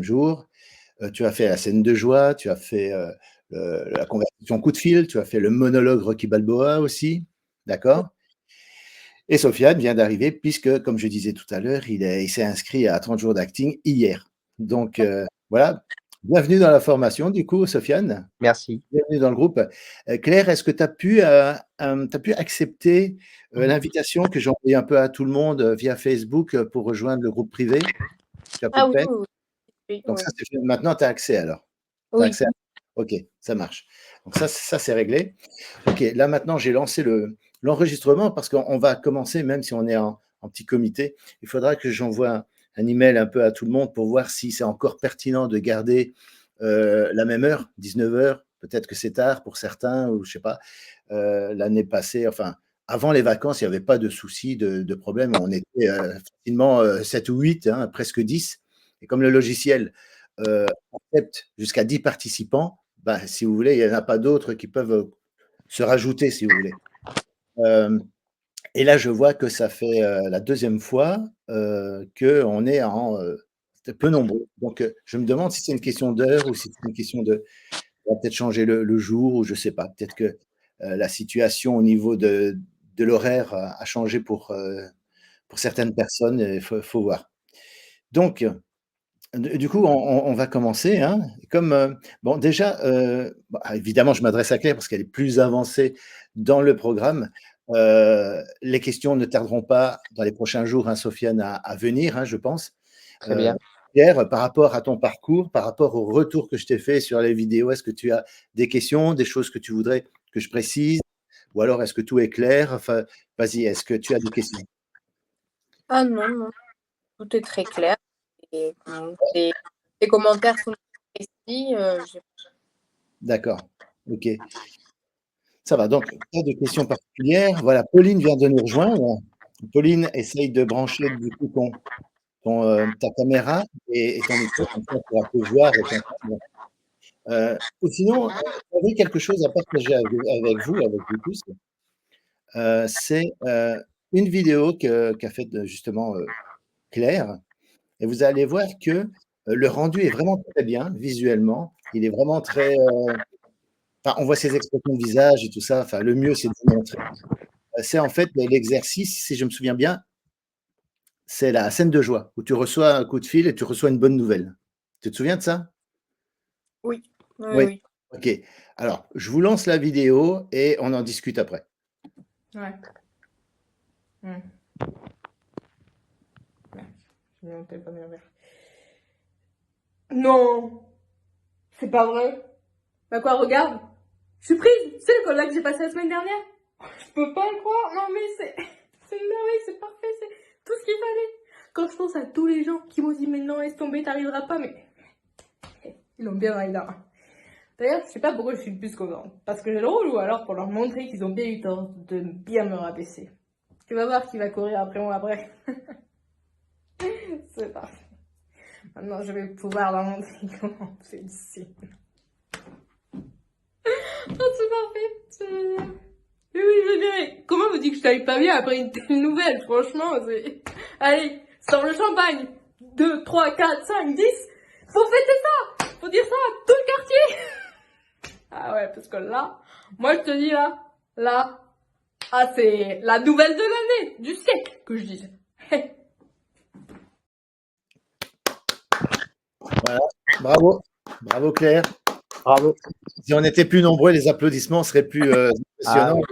jours. Tu as fait la scène de joie, tu as fait la conversation coup de fil, tu as fait le monologue Rocky Balboa aussi, d'accord? Et Sofiane vient d'arriver puisque, comme je disais tout à l'heure, il s'est inscrit à 30 jours d'acting hier. Donc voilà, bienvenue dans la formation du coup, Sofiane. Merci. Bienvenue dans le groupe. Claire, est-ce que tu as pu accepter l'invitation que j'ai envoyée un peu à tout le monde via Facebook pour rejoindre le groupe privé? Tu as pu Ah le oui, faire? oui, oui, Donc oui. ça, c'est fait. Maintenant, tu as accès alors. Tu as Oui. accès à... Ok, ça marche. Donc ça c'est réglé. Ok, là maintenant, j'ai lancé l'enregistrement parce qu'on va commencer, même si on est en petit comité. Il faudra que j'envoie un email un peu à tout le monde pour voir si c'est encore pertinent de garder la même heure, 19 heures. Peut-être que c'est tard pour certains, ou je sais pas. L'année passée, enfin, avant les vacances, il n'y avait pas de soucis, de problème. On était facilement 7 ou 8, hein, presque 10. Et comme le logiciel accepte jusqu'à 10 participants, bah, si vous voulez, il n'y en a pas d'autres qui peuvent se rajouter, si vous voulez. Et là, je vois que ça fait la deuxième fois qu'on est peu nombreux. Donc, je me demande si c'est une question d'heure ou si c'est une question de... On va peut-être changer le jour ou je ne sais pas. Peut-être que la situation au niveau de l'horaire a changé pour certaines personnes. Il faut voir. Donc, du coup, on va commencer. Hein. Comme, bon, déjà, évidemment, je m'adresse à Claire parce qu'elle est plus avancée dans le programme. Les questions ne tarderont pas dans les prochains jours, hein, Sofiane, à venir, hein, je pense. Très bien. Pierre, par rapport à ton parcours, par rapport au retour que je t'ai fait sur les vidéos, est-ce que tu as des questions, des choses que tu voudrais que je précise? Ou alors, est-ce que tout est clair? Enfin, vas-y, est-ce que tu as des questions? Ah non, non, tout est très clair. Et les commentaires sont précis. D'accord, ok. Ça va, donc pas de questions particulières. Voilà, Pauline vient de nous rejoindre. Pauline, essaye de brancher du coup ta caméra et ton micro, comme ça on pourra te voir et t'entendre. Ou sinon, j'avais quelque chose à partager avec vous tous. C'est une vidéo qu'a faite justement Claire. Et vous allez voir que le rendu est vraiment très bien visuellement. Il est vraiment très... enfin, on voit ses expressions de visage et tout ça. Enfin, le mieux, c'est de vous montrer. C'est en fait l'exercice, si je me souviens bien, c'est la scène de joie où tu reçois un coup de fil et tu reçois une bonne nouvelle. Tu te souviens de ça? Oui, oui, Oui. oui. Ok. Alors, je vous lance la vidéo et on en discute après. Ouais. Je mets mon téléphone à l'envers. Non, c'est pas vrai. Bah quoi, regarde. Je suis prise. C'est le colloque que j'ai passé la semaine dernière. Je peux pas le croire. Non mais c'est une merveille, c'est parfait, c'est tout ce qu'il fallait. Quand je pense à tous les gens qui m'ont dit mais non, laisse tomber, t'arriveras pas, mais ils l'ont bien raillé là. D'ailleurs, je sais pas pourquoi je suis le plus contente. Parce que j'ai le rôle ou alors pour leur montrer qu'ils ont bien eu tort de bien me rabaisser. Tu vas voir qui va courir après moi après. C'est parfait. Maintenant, je vais pouvoir leur montrer comment on fait ici. Oh, c'est parfait. Oui, je dirais. Comment me dit que je t'aille pas bien après une telle nouvelle? Franchement, c'est... Allez, sors le champagne. 2, 3, 4, 5, 10. Faut fêter ça. Faut dire ça à tout le quartier. Ah ouais, parce que là, moi je te dis là, ah c'est la nouvelle de l'année, du siècle, que je disais. Voilà. Bravo. Bravo Claire. Bravo. Si on était plus nombreux, les applaudissements seraient plus impressionnants.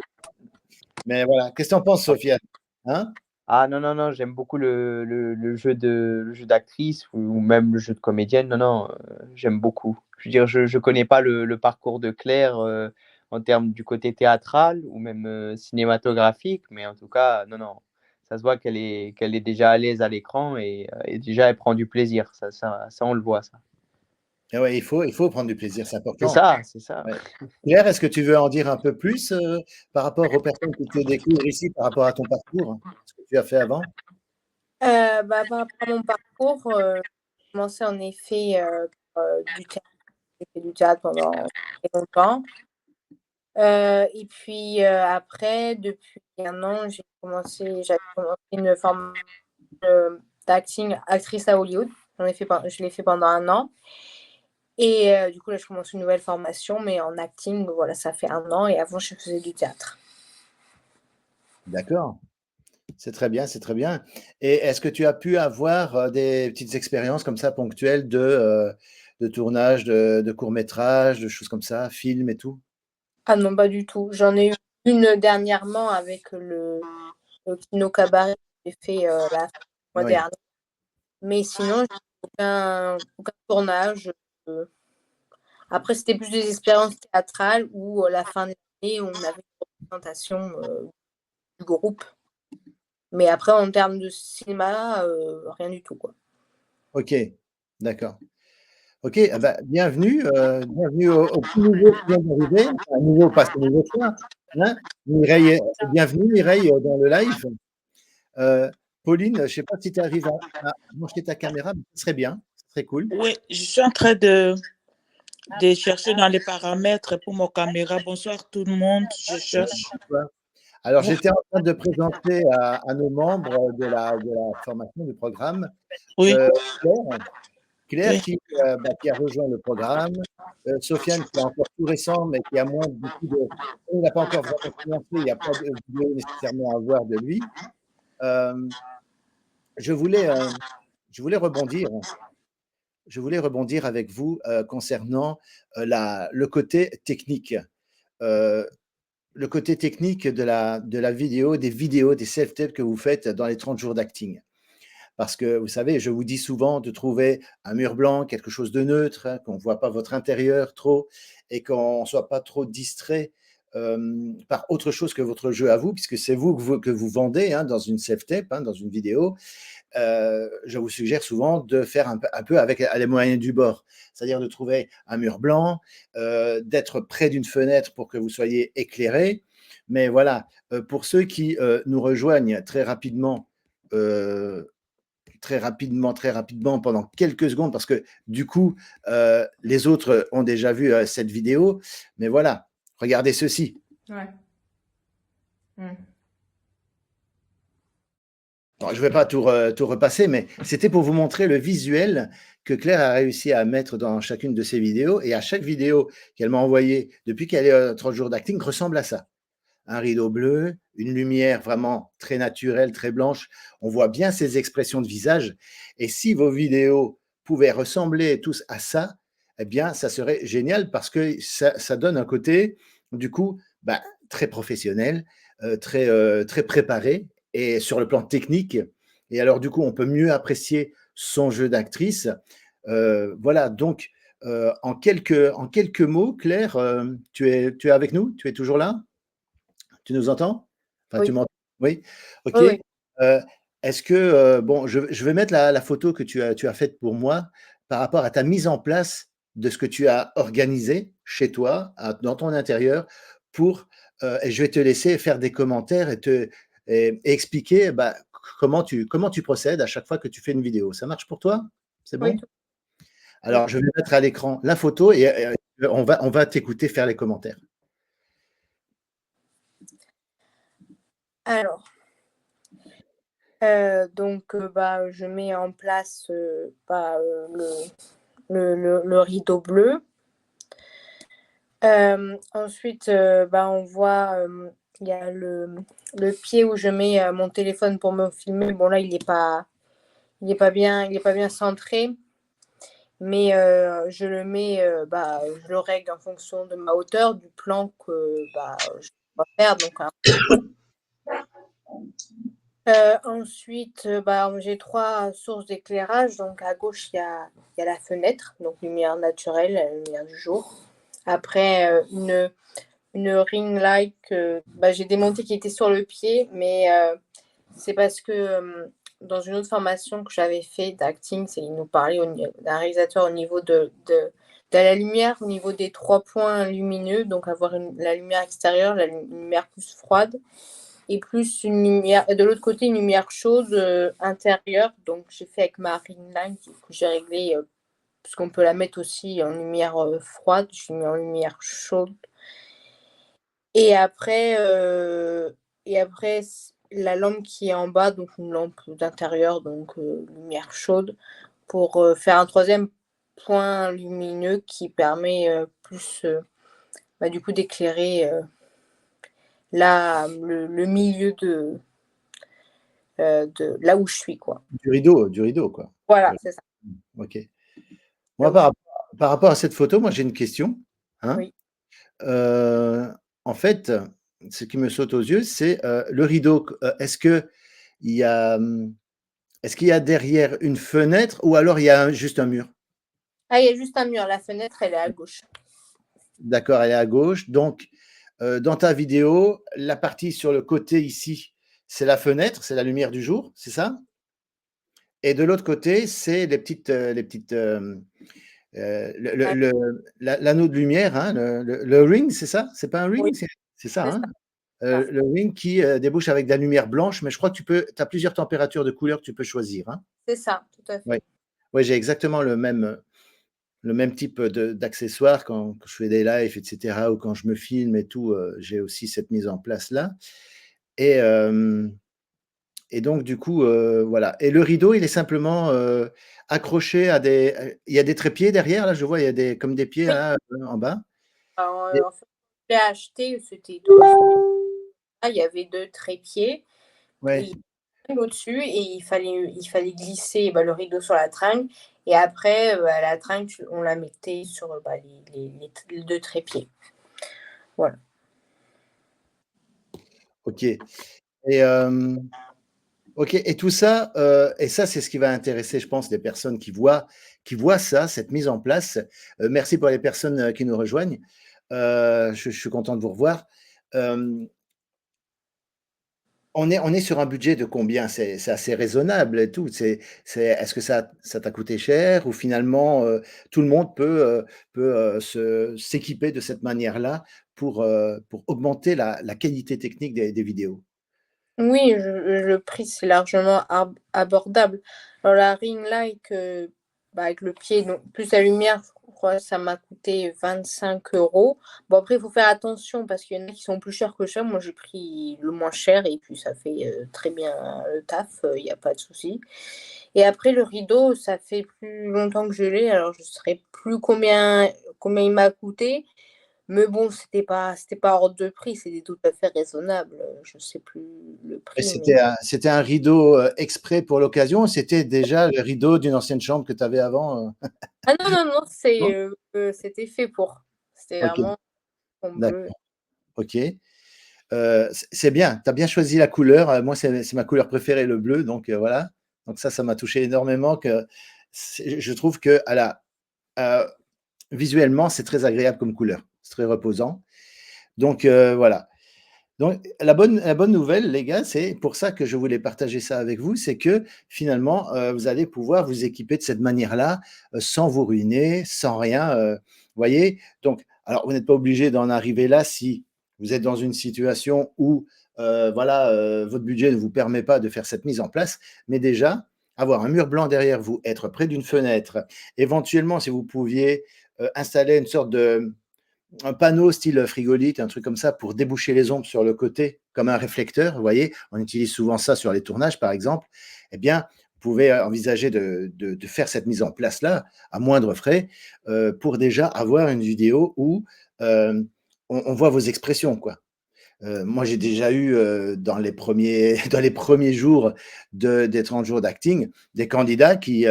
Mais voilà. Qu'est-ce que tu en penses, Sophia? Hein? Ah non, non, non, j'aime beaucoup le jeu d'actrice ou même le jeu de comédienne. Non, non, j'aime beaucoup. Je veux dire, je connais pas le parcours de Claire en termes du côté théâtral ou même cinématographique, mais en tout cas, non, non, ça se voit qu'elle est déjà à l'aise à l'écran et déjà elle prend du plaisir. Ça, on le voit, ça. Et ouais, il faut prendre du plaisir, c'est C'est important. ça, c'est ça. Ouais. Claire, est-ce que tu veux en dire un peu plus par rapport aux personnes qui te découvrent ici, par rapport à ton parcours, hein, ce que tu as fait avant? Par rapport à mon parcours, j'ai commencé en effet du théâtre. J'ai fait du théâtre pendant très longtemps. Et puis après, depuis 1 an, j'avais commencé une formation d'acting actrice à Hollywood. Je l'ai fait pendant 1 an et du coup, là, je commence une nouvelle formation, mais en acting, voilà, ça fait 1 an et avant, je faisais du théâtre. D'accord. C'est très bien, c'est très bien. Et est-ce que tu as pu avoir des petites expériences comme ça ponctuelles de tournage, de courts-métrages, de choses comme ça, films et tout? Ah non, pas du tout. J'en ai eu une dernièrement avec le Kino Cabaret que j'ai fait, la mois Oui, dernier. Mais sinon, j'ai aucun tournage, après c'était plus des expériences théâtrales où, la fin de l'année, on avait une représentation, du groupe. Mais après en termes de cinéma, rien du tout, quoi. OK, d'accord. OK, ah bah, bienvenue, bienvenue au petit nouveau qui vient d'arriver. Enfin, nouveau, pas si nouveau que ça, hein. Mireille bienvenue Mireille, dans le live. Pauline, je ne sais pas si tu arrives à brancher ta caméra, mais ce serait bien, ce serait cool. Oui, je suis en train de chercher dans les paramètres pour mon caméra. Bonsoir tout le monde, je cherche. Alors, j'étais en train de présenter à nos membres de la formation du programme, Oui, Claire. Claire oui, qui a rejoint le programme, Sofiane qui est encore tout récent, mais qui a moins beaucoup de il n'a pas encore vraiment commencé, il n'y a pas de vidéo nécessairement à voir de lui. Je voulais, je voulais rebondir je voulais rebondir avec vous, concernant, le côté technique. Heu, le côté technique de la vidéo, des vidéos, des self-tapes que vous faites dans les 30 jours d'acting. Parce que vous savez, je vous dis souvent de trouver un mur blanc, quelque chose de neutre, hein, qu'on ne voit pas votre intérieur trop et qu'on ne soit pas trop distrait par autre chose que votre jeu à vous, puisque c'est vous que vous vendez hein, dans une self-tape, hein, dans une vidéo. Je vous suggère souvent de faire un peu avec les moyens du bord, c'est-à-dire de trouver un mur blanc, d'être près d'une fenêtre pour que vous soyez éclairé. Mais voilà, pour ceux qui nous rejoignent euh, très rapidement, pendant quelques secondes, parce que du coup, les autres ont déjà vu cette vidéo. Mais voilà, regardez ceci. Ouais. Bon, je ne vais pas tout repasser, mais c'était pour vous montrer le visuel que Claire a réussi à mettre dans chacune de ses vidéos. Et à chaque vidéo qu'elle m'a envoyée depuis qu'elle est 30 jours d'acting ressemble à ça. Un rideau bleu, une lumière vraiment très naturelle, très blanche. On voit bien ses expressions de visage. Et si vos vidéos pouvaient ressembler tous à ça, eh bien, ça serait génial parce que ça donne un côté, du coup, bah, très professionnel, très préparé et sur le plan technique. Et alors, du coup, on peut mieux apprécier son jeu d'actrice. Voilà, donc, en quelques mots, Claire, tu es avec nous? Tu es toujours là? Tu nous entends? Enfin, tu Oui, m'entends? Oui? OK. oui, oui. Est-ce que, bon, je vais mettre la photo que tu as faite pour moi par rapport à ta mise en place de ce que tu as organisé chez toi, dans ton intérieur pour, et je vais te laisser faire des commentaires et expliquer, bah, comment tu procèdes à chaque fois que tu fais une vidéo. Ça marche pour toi? C'est Oui, bon? oui. Alors, je vais mettre à l'écran la photo et on va t'écouter faire les commentaires. Alors, donc, bah, je mets en place, bah, le rideau bleu. Ensuite, bah, on voit, il y a le pied où je mets, mon téléphone pour me filmer. Bon là, il est pas bien centré, mais je le mets, bah, je le règle en fonction de ma hauteur, du plan que, bah, je dois faire donc ensuite, bah, j'ai 3 sources d'éclairage. Donc à gauche, il y a la fenêtre, donc lumière naturelle, lumière du jour. Après, une ring light que, bah, j'ai démontée qui était sur le pied, mais c'est parce que, dans une autre formation que j'avais fait d'acting, il nous parlait d'un réalisateur au niveau de la lumière, au niveau des 3 points lumineux, donc avoir la lumière extérieure, la lumière plus froide et plus une lumière, de l'autre côté, une lumière chaude intérieure. Donc, j'ai fait avec ma ring light que j'ai réglé, parce qu'on peut la mettre aussi en lumière froide. Je l'ai mis en lumière chaude. Et après, la lampe qui est en bas, donc une lampe d'intérieur, donc lumière chaude, pour faire un troisième point lumineux qui permet plus du coup d'éclairer le milieu de là où je suis, quoi. Du rideau, quoi. Voilà, c'est ça. Ok. Là Moi, où je suis. par rapport à cette photo, moi, j'ai une question. Hein. Oui. En fait, ce qui me saute aux yeux, c'est le rideau. Est-ce qu'il y a, est-ce qu'il y a derrière une fenêtre ou alors il y a juste un mur? Ah, il y a juste un mur. La fenêtre, elle est à gauche. D'accord, elle est à gauche. Donc, dans ta vidéo, la partie sur le côté ici, c'est la fenêtre, c'est la lumière du jour, c'est ça? Et de l'autre côté, c'est l'anneau de lumière, hein, le ring, c'est ça? C'est pas un Oui, ring? C'est ça, c'est hein? ça. Le ring qui débouche avec de la lumière blanche, mais je crois que tu as plusieurs températures de couleur que tu peux choisir. Hein? C'est ça, tout à Oui, fait. ouais, j'ai exactement le même type d'accessoires quand je fais des lives, etc., ou quand je me filme et tout, j'ai aussi cette mise en place-là. Et, et donc, du coup, voilà. Et le rideau, il est simplement accroché à des. Il y a des trépieds derrière, là, je vois, il y a comme des pieds Oui. là, en bas. Alors, en fait, je l'ai acheté, c'était tout. Il y avait 2 trépieds et Ouais. au-dessus et il fallait glisser le rideau sur la tringle et après la tringle, on la mettait sur les 2 trépieds. Voilà. Ok. Et, ok. Et tout ça, et ça, c'est ce qui va intéresser, je pense, les personnes qui voient ça, cette mise en place. Merci pour les personnes qui nous rejoignent. Je suis content de vous revoir. On est sur un budget de combien? C'est assez raisonnable et tout. Est-ce que ça t'a coûté cher ou finalement tout le monde peut s'équiper de cette manière-là pour augmenter la qualité technique des vidéos? Oui, le prix, c'est largement abordable. Alors la ring light, avec le pied, donc plus la lumière, je crois que ça m'a coûté 25 €. Bon, après, il faut faire attention parce qu'il y en a qui sont plus chers que ça. Moi, j'ai pris le moins cher et puis ça fait très bien le taf, il n'y a pas de souci. Et après, le rideau, ça fait plus longtemps que je l'ai, alors je ne saurais plus combien il m'a coûté. Mais bon, c'était pas hors de prix, c'était tout à fait raisonnable. Je sais plus le Et prix, mais c'était un rideau exprès pour l'occasion ou c'était déjà le rideau d'une ancienne chambre que tu avais avant? ah non, non, non, Non? c'était fait pour. C'était Ok, vraiment en bleu. d'accord. Ok. C'est bien, tu as bien choisi la couleur. Moi, c'est ma couleur préférée, le bleu. Donc, voilà. Donc, ça m'a touché énormément. Je trouve que euh, visuellement, c'est très agréable comme couleur. C'est très reposant. Donc, voilà. Donc, la bonne nouvelle, les gars, c'est pour ça que je voulais partager ça avec vous, c'est que finalement, vous allez pouvoir vous équiper de cette manière-là, sans vous ruiner, sans rien. Vous voyez? Donc, alors, vous n'êtes pas obligé d'en arriver là si vous êtes dans une situation où, voilà, votre budget ne vous permet pas de faire cette mise en place, mais déjà, avoir un mur blanc derrière vous, être près d'une fenêtre, éventuellement, si vous pouviez installer une sorte de un panneau style frigolite, un truc comme ça pour déboucher les ombres sur le côté, comme un réflecteur, vous voyez, on utilise souvent ça sur les tournages par exemple, eh bien, vous pouvez envisager de faire cette mise en place-là à moindre frais pour déjà avoir une vidéo où on voit vos expressions, quoi. Moi, j'ai déjà eu dans les premiers jours des 30 jours d'acting, des candidats qui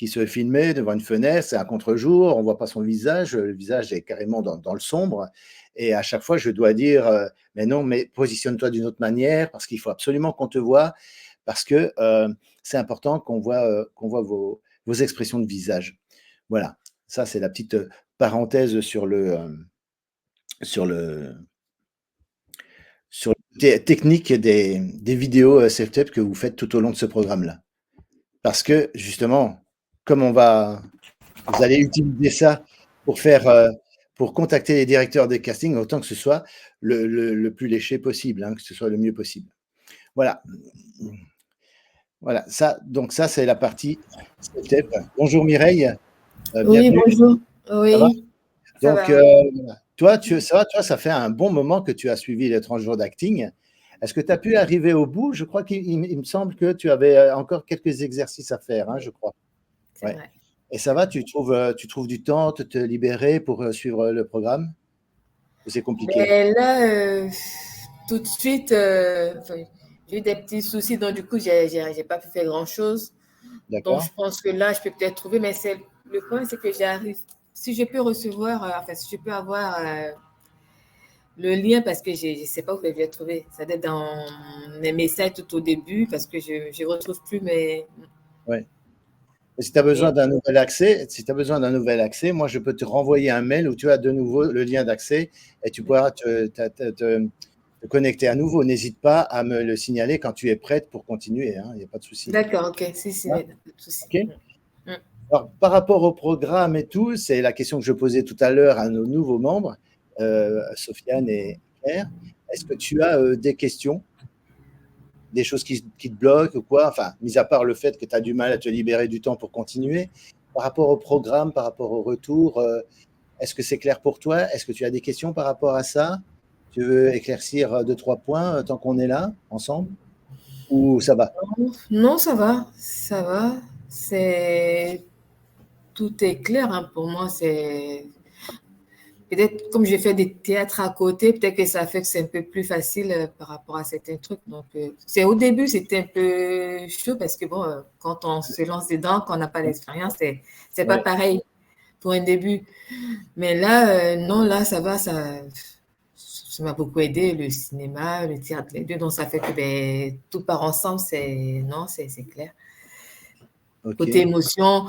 se filmaient devant une fenêtre, c'est un contre-jour, on ne voit pas son visage, le visage est carrément dans le sombre. Et à chaque fois, je dois dire mais non, mais positionne-toi d'une autre manière, parce qu'il faut absolument qu'on te voie, parce que c'est important qu'on voit vos expressions de visage. Voilà, ça, c'est la petite parenthèse sur sur le, sur les techniques des vidéos self-tape que vous faites tout au long de ce programme-là. Parce que justement, comme vous allez utiliser ça pour pour contacter les directeurs des castings, autant que ce soit le plus léché possible, hein, que ce soit le mieux possible. Voilà. Voilà. Donc ça, c'est la partie self-tape. Bonjour Mireille. Oui, Bienvenue. bonjour. Ça va? Oui, Ça Donc, va. voilà. Toi, ça fait un bon moment que tu as suivi les 30 jours d'acting. Est-ce que tu as pu arriver au bout? Je crois qu'il me semble que tu avais encore quelques exercices à faire, hein, je crois. c'est Ouais. vrai. Et ça va, tu trouves du temps de te libérer pour suivre le programme? Ou c'est compliqué? Mais là, tout de suite, enfin, j'ai eu des petits soucis, donc du coup, j'ai pas pu faire grand-chose. Donc, D'accord? je pense que là, je peux peut-être trouver, mais le problème, c'est que j'arrive. Si je peux recevoir, enfin, si je peux avoir le lien, parce que je ne sais pas où je vais le trouver. Ça doit être dans mes messages tout au début, parce que je ne retrouve plus mes. Ouais. Et si tu as besoin mes- d'un nouvel accès, moi, je peux te renvoyer un mail où tu as de nouveau le lien d'accès et tu pourras te connecter à nouveau. N'hésite pas à me le signaler quand tu es prête pour continuer, hein, il n'y a pas de souci. D'accord, ok, si, Hein? pas de souci. OK? Alors, par rapport au programme et tout, c'est la question que je posais tout à l'heure à nos nouveaux membres, Sofiane et Claire. Est-ce que tu as des questions, des choses qui te bloquent ou quoi? Enfin, mis à part le fait que tu as du mal à te libérer du temps pour continuer, par rapport au programme, par rapport au retour, est-ce que c'est clair pour toi? Est-ce que tu as des questions par rapport à ça? Tu veux éclaircir deux, trois points tant qu'on est là, ensemble? Ou ça va? Non, ça va, ça va. Tout est clair, hein, pour moi. C'est peut-être comme j'ai fait des théâtres à côté, peut-être que ça fait que c'est un peu plus facile par rapport à certains trucs. Donc, c'est au début, c'était un peu chaud parce que bon, quand on se lance dedans, quand on n'a pas d'expérience, c'est pas Ouais. pareil pour un début. Mais là, non, là, ça va, ça m'a beaucoup aidé, le cinéma, le théâtre, les deux. Donc, ça fait que ben, tout part ensemble, c'est clair. OK. Côté émotion,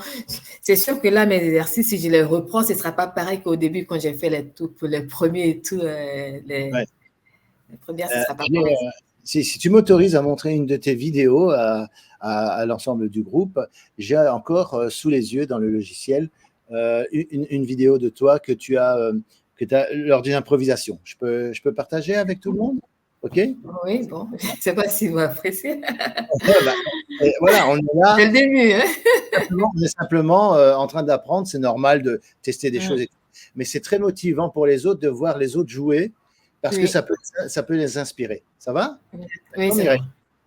c'est sûr que là, mes exercices, si je les reprends, ce ne sera pas pareil qu'au début quand j'ai fait les premiers et tout. Ouais. Les premières, ce ne sera pas J'ai, pareil. si tu m'autorises à montrer une de tes vidéos à l'ensemble du groupe, j'ai encore sous les yeux dans le logiciel une vidéo de toi que tu as lors d'une improvisation. Je peux partager avec tout le monde? OK? Oui, bon, je ne sais pas si vous appréciez. Ouais, bah, et voilà, on est là, C'est le début, hein? on est simplement en train d'apprendre. C'est normal de tester des choses, mais c'est très motivant pour les autres de voir les autres jouer parce que Oui, ça peut les inspirer. Ça va? oui, On c'est irait. bon.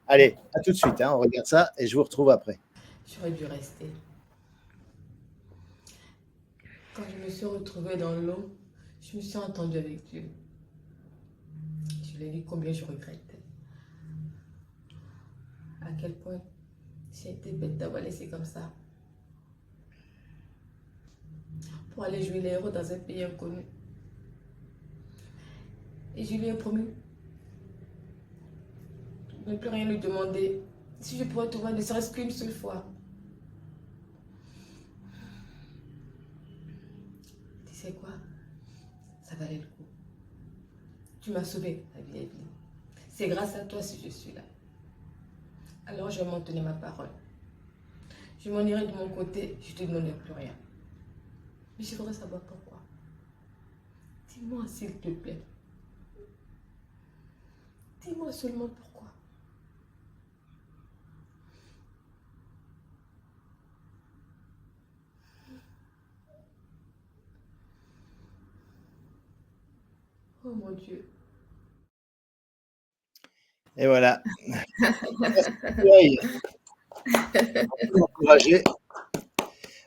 Allez, à tout de suite, hein, on regarde ça et je vous retrouve après. J'aurais dû rester. Quand je me suis retrouvée dans l'eau, je me suis entendue avec Dieu. Je lui ai dit combien je regrettais. À quel point j'ai été bête d'avoir laissé comme ça. Pour aller jouer les héros dans un pays inconnu. Et je lui ai promis de ne plus rien lui demander. Si je pourrais te voir ne serait-ce qu'une seule fois. Tu sais quoi? Ça valait le coup. Tu m'as sauvé la vie, Evelyne. C'est grâce à toi si je suis là. Alors je vais m'en tenir ma parole. Je m'en irai de mon côté, je ne te demanderai plus rien. Mais je voudrais savoir pourquoi. Dis-moi s'il te plaît. Dis-moi seulement pourquoi. Oh mon Dieu. Et voilà. Merci, encourager.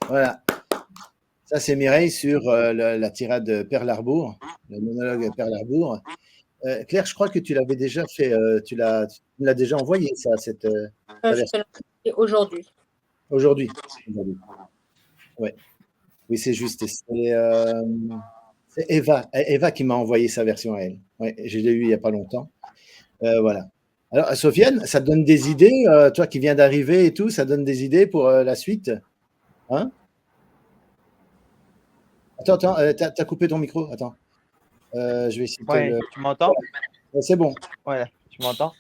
Voilà. Ça, c'est Mireille sur la tirade Perle Harbour, le monologue Perle Harbour. Claire, je crois que tu l'avais déjà fait, tu me l'as déjà envoyé, ça, Je te l'ai envoyé aujourd'hui. Aujourd'hui. Ouais. Oui, c'est juste. C'est Eva qui m'a envoyé sa version à elle. Ouais, je l'ai eu il n'y a pas longtemps. Voilà. Alors, Sofiane, ça te donne des idées, toi qui viens d'arriver et tout, ça donne des idées pour la suite? Hein? Attends, t'as coupé ton micro? Attends. Je vais essayer de te Ouais, le. tu m'entends? C'est bon. Ouais, tu m'entends?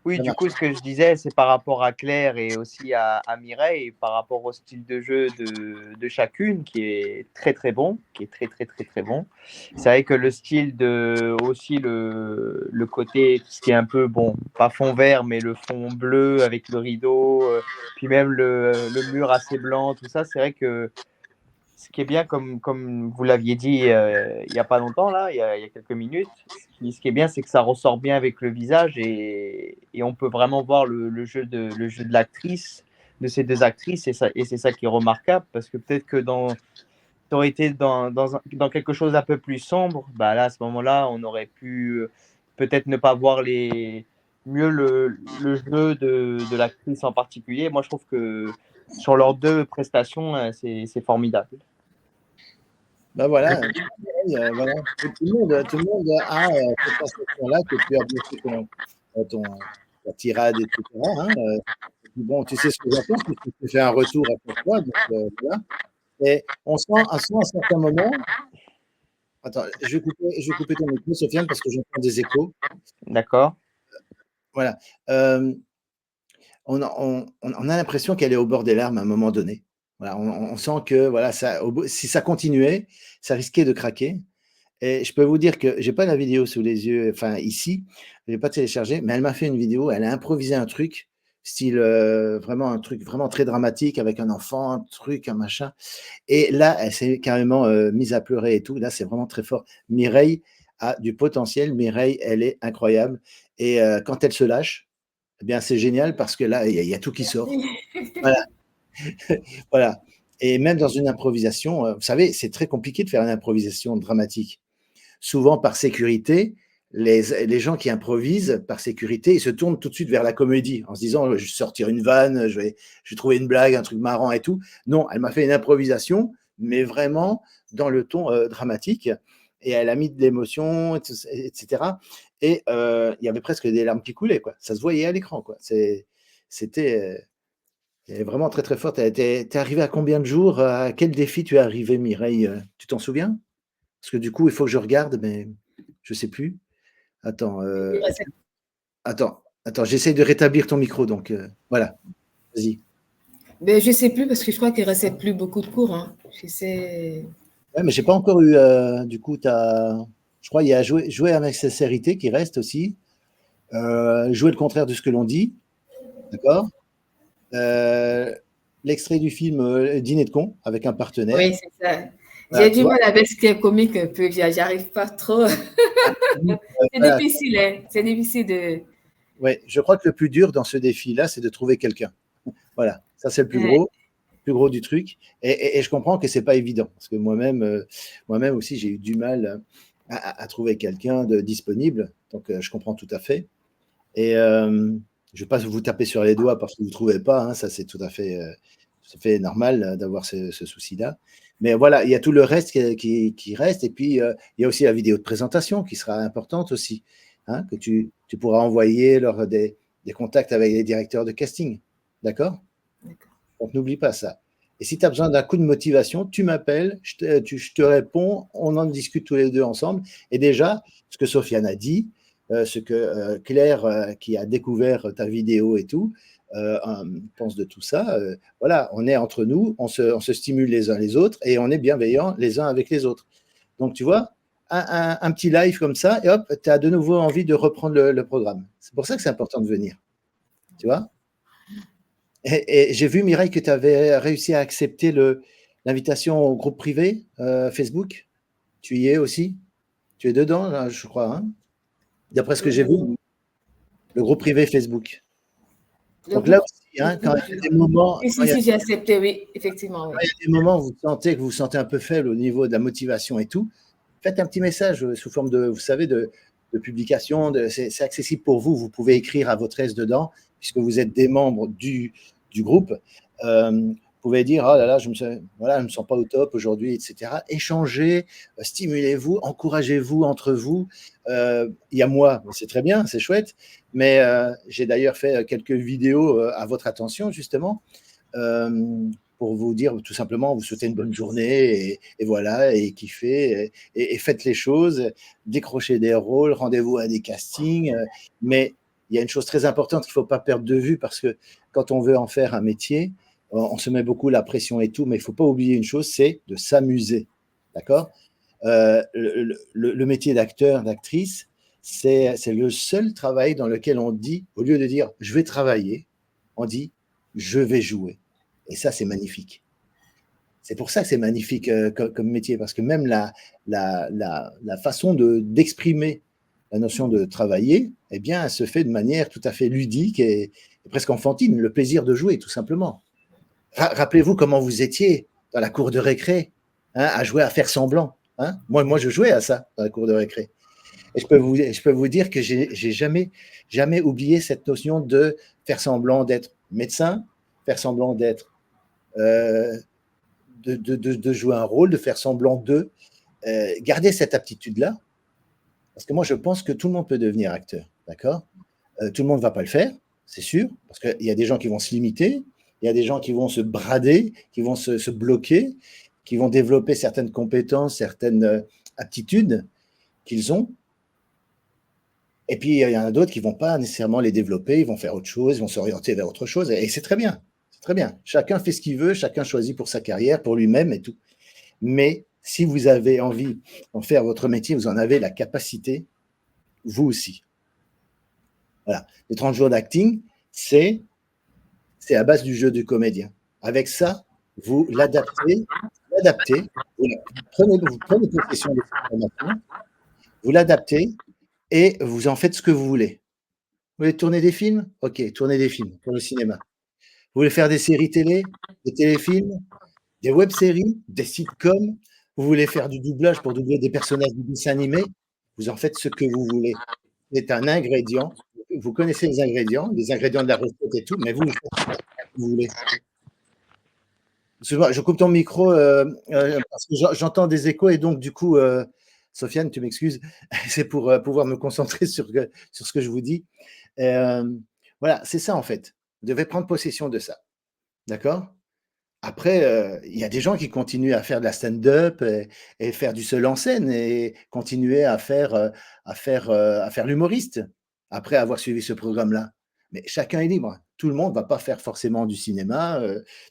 Oui, Ça du marche. coup, ce que je disais, c'est par rapport à Claire et aussi à Mireille, et par rapport au style de jeu de chacune, qui est très très bon, qui est très très très très bon. C'est vrai que le style aussi le côté, tout ce qui est un peu, bon, pas fond vert, mais le fond bleu avec le rideau, puis même le mur assez blanc, tout ça, c'est vrai que ce qui est bien, comme vous l'aviez dit il n'y a pas longtemps, là, il y a quelques minutes, ce qui est bien, c'est que ça ressort bien avec le visage et on peut vraiment voir le jeu de l'actrice de ces deux actrices, et c'est ça qui est remarquable, parce que peut-être que tu aurais été dans quelque chose d'un peu plus sombre, bah là, à ce moment-là, on aurait pu peut-être ne pas voir mieux le jeu de l'actrice en particulier. Moi, je trouve que sur leurs deux prestations, c'est formidable. Ben voilà, voilà. Tout le monde a cette sensation-là que tu as bloqué ta tirade, etc. Hein, bon, tu sais ce que j'attends, puisque tu fais un retour à chaque fois. Donc, voilà. Et on sent à certains moments. Attends, je vais couper ton micro, Sofiane, parce que j'entends des échos. D'accord. Voilà. On a l'impression qu'elle est au bord des larmes à un moment donné. Voilà, on sent que voilà, si ça continuait, ça risquait de craquer. Et je peux vous dire que j'ai pas la vidéo sous les yeux, enfin ici, je l'ai pas téléchargée, mais elle m'a fait une vidéo, elle a improvisé un truc, style vraiment un truc vraiment très dramatique avec un enfant, un truc, un machin. Et là, elle s'est carrément mise à pleurer et tout. Là, c'est vraiment très fort. Mireille a du potentiel. Mireille, elle est incroyable. Et quand elle se lâche, eh bien, c'est génial parce que là, il y a tout qui sort. Voilà. Voilà. Et même dans une improvisation, vous savez, c'est très compliqué de faire une improvisation dramatique. Souvent, par sécurité, les gens qui improvisent, par sécurité, ils se tournent tout de suite vers la comédie en se disant, je vais sortir une vanne, je vais trouver une blague, un truc marrant et tout. Non, elle m'a fait une improvisation, mais vraiment dans le ton dramatique. Et elle a mis de l'émotion, etc. Et il y avait presque des larmes qui coulaient, quoi. Ça se voyait à l'écran, quoi. C'était vraiment très, très fort. T'es arrivé à combien de jours? À quel défi tu es arrivé, Mireille? Tu t'en souviens? Parce que du coup, il faut que je regarde, mais je ne sais plus. Attends, attends, j'essaie de rétablir ton micro, donc voilà, vas-y. Ben, je ne sais plus parce que je crois qu'il ne restait plus beaucoup de cours. Hein. Ouais, mais j'ai pas encore eu, du coup, je crois qu'il y a jouer avec sincérité qui reste aussi, jouer le contraire de ce que l'on dit, d'accord? L'extrait du film Dîner de con avec un partenaire. Oui, c'est ça. Voilà, J'ai du mal avec ce qui est comique un peu, j'arrive pas trop. C'est voilà. difficile, hein? C'est difficile de… Oui, je crois que le plus dur dans ce défi-là, c'est de trouver quelqu'un. Voilà, ça c'est le plus gros du truc. Et je comprends que c'est pas évident, parce que moi-même aussi, j'ai eu du mal à trouver quelqu'un de disponible, donc je comprends tout à fait. Et je ne vais pas vous taper sur les doigts parce que vous ne trouvez pas, hein, ça c'est tout à fait normal d'avoir ce souci-là. Mais voilà, il y a tout le reste qui reste, et puis il y a aussi la vidéo de présentation qui sera importante aussi, hein, que tu pourras envoyer lors des contacts avec les directeurs de casting. D'accord? Donc n'oublie pas ça. Et si tu as besoin d'un coup de motivation, tu m'appelles, je te réponds, on en discute tous les deux ensemble. Et déjà, ce que Sofiane a dit, ce que Claire, qui a découvert ta vidéo et tout, pense de tout ça, voilà, on est entre nous, on se stimule les uns les autres et on est bienveillants les uns avec les autres. Donc, tu vois, un petit live comme ça, et hop, tu as de nouveau envie de reprendre le programme. C'est pour ça que c'est important de venir. Tu vois? Et j'ai vu, Mireille, que tu avais réussi à accepter l'invitation au groupe privé Facebook. Tu y es aussi? Tu es dedans, là, je crois, hein? D'après ce que j'ai vu, le groupe privé Facebook. Donc là aussi, hein, quand il y a des moments… Si, j'ai accepté, oui, effectivement. Oui. Quand il y a des moments où vous vous sentez un peu faible au niveau de la motivation et tout, faites un petit message sous forme de, vous savez, de publication. C'est accessible pour vous. Vous pouvez écrire à votre aise dedans, puisque vous êtes des membres du groupe. Vous pouvez dire, oh là là, je me sens pas au top aujourd'hui, etc. Échangez, stimulez-vous, encouragez-vous entre vous. Il y a moi, c'est très bien, c'est chouette, mais j'ai d'ailleurs fait quelques vidéos à votre attention, justement, pour vous dire tout simplement, vous souhaitez une bonne journée, et voilà, et kiffez, et faites les choses, décrochez des rôles, rendez-vous à des castings, mais il y a une chose très importante qu'il ne faut pas perdre de vue, parce que quand on veut en faire un métier, on se met beaucoup la pression et tout, mais il ne faut pas oublier une chose, c'est de s'amuser, d'accord? Le métier d'acteur, d'actrice, c'est le seul travail dans lequel on dit, au lieu de dire « je vais travailler », on dit « je vais jouer ». Et ça, c'est magnifique. C'est pour ça que c'est magnifique comme métier, parce que même la façon d'exprimer la notion de travailler, eh bien, elle se fait de manière tout à fait ludique et presque enfantine, le plaisir de jouer, tout simplement. Rappelez-vous comment vous étiez dans la cour de récré, hein, à jouer à faire semblant. Hein. Moi, je jouais à ça dans la cour de récré. Et je peux vous dire que j'ai jamais oublié cette notion de faire semblant d'être médecin, faire semblant d'être, de jouer un rôle, de faire semblant de garder cette aptitude-là. Parce que moi, je pense que tout le monde peut devenir acteur, d'accord? Tout le monde ne va pas le faire, c'est sûr, parce qu'il y a des gens qui vont se limiter, il y a des gens qui vont se brader, qui vont se bloquer, qui vont développer certaines compétences, certaines aptitudes qu'ils ont. Et puis, il y en a d'autres qui ne vont pas nécessairement les développer, ils vont faire autre chose, ils vont s'orienter vers autre chose, et c'est très bien. C'est très bien. Chacun fait ce qu'il veut, chacun choisit pour sa carrière, pour lui-même et tout. Mais si vous avez envie d'en faire votre métier, vous en avez la capacité, vous aussi. Voilà. Les 30 jours d'acting, c'est à base du jeu du comédien. Avec ça, vous l'adaptez, vous prenez possession de cette formation, vous l'adaptez et vous en faites ce que vous voulez. Vous voulez tourner des films? Ok, tournez des films pour le cinéma. Vous voulez faire des séries télé, des téléfilms, des web-séries, des sitcoms? Vous voulez faire du doublage pour doubler des personnages du dessin animé? Vous en faites ce que vous voulez. C'est un ingrédient. Vous connaissez les ingrédients de la recette et tout, mais vous faites ce que vous voulez. Excuse-moi, je coupe ton micro parce que j'entends des échos et donc du coup, Sofiane, tu m'excuses, c'est pour pouvoir me concentrer sur ce que je vous dis. Voilà, c'est ça en fait. Vous devez prendre possession de ça. D'accord? Après, il y a des gens qui continuent à faire de la stand-up et faire du seul en scène et continuer à faire l'humoriste après avoir suivi ce programme-là. Mais chacun est libre. Tout le monde ne va pas faire forcément du cinéma,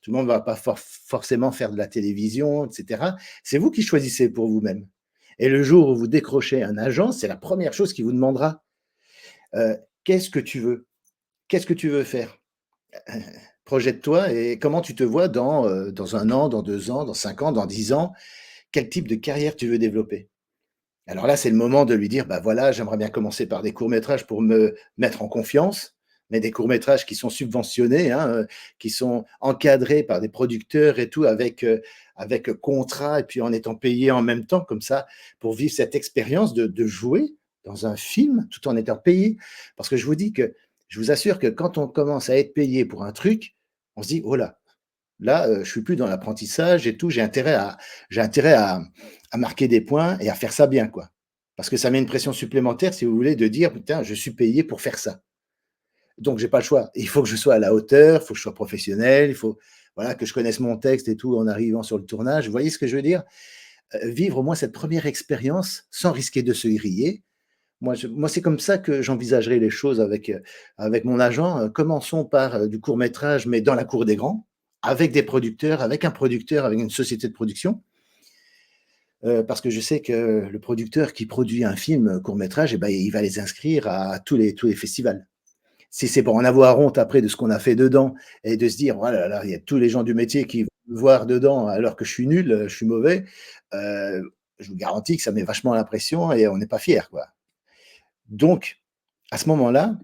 tout le monde ne va pas forcément faire de la télévision, etc. C'est vous qui choisissez pour vous-même. Et le jour où vous décrochez un agent, c'est la première chose qu'il vous demandera. Qu'est-ce que tu veux? Qu'est-ce que tu veux faire? Projette-toi et comment tu te vois dans 1 an, dans 2 ans, dans 5 ans, dans 10 ans? Quel type de carrière tu veux développer? Alors là, c'est le moment de lui dire: «Bah, voilà, j'aimerais bien commencer par des courts-métrages pour me mettre en confiance», mais des courts-métrages qui sont subventionnés, hein, qui sont encadrés par des producteurs et tout avec contrat et puis en étant payé en même temps comme ça pour vivre cette expérience de jouer dans un film tout en étant payé. Parce que je vous assure que quand on commence à être payé pour un truc, on se dit: «Oh là, je suis plus dans l'apprentissage et tout, j'ai intérêt à marquer des points et à faire ça bien, quoi». Parce que ça met une pression supplémentaire, si vous voulez, de dire: «Putain, je suis payé pour faire ça. Donc j'ai pas le choix. Il faut que je sois à la hauteur, il faut que je sois professionnel, il faut, voilà, que je connaisse mon texte et tout en arrivant sur le tournage». Vous voyez ce que je veux dire? Vivre au moins cette première expérience sans risquer de se griller. Moi, c'est comme ça que j'envisagerais les choses avec mon agent. Commençons par, du court métrage, mais dans la cour des grands, avec des producteurs, avec un producteur, avec une société de production. Parce que je sais que le producteur qui produit un film court métrage, eh ben, il va les inscrire à tous les festivals. Si c'est pour en avoir honte après de ce qu'on a fait dedans et de se dire: «Oh là là, il y a tous les gens du métier qui vont me voir dedans alors que je suis nul, je suis mauvais», je vous garantis que ça met vachement la pression et on n'est pas fiers, quoi. Donc, à ce moment-là,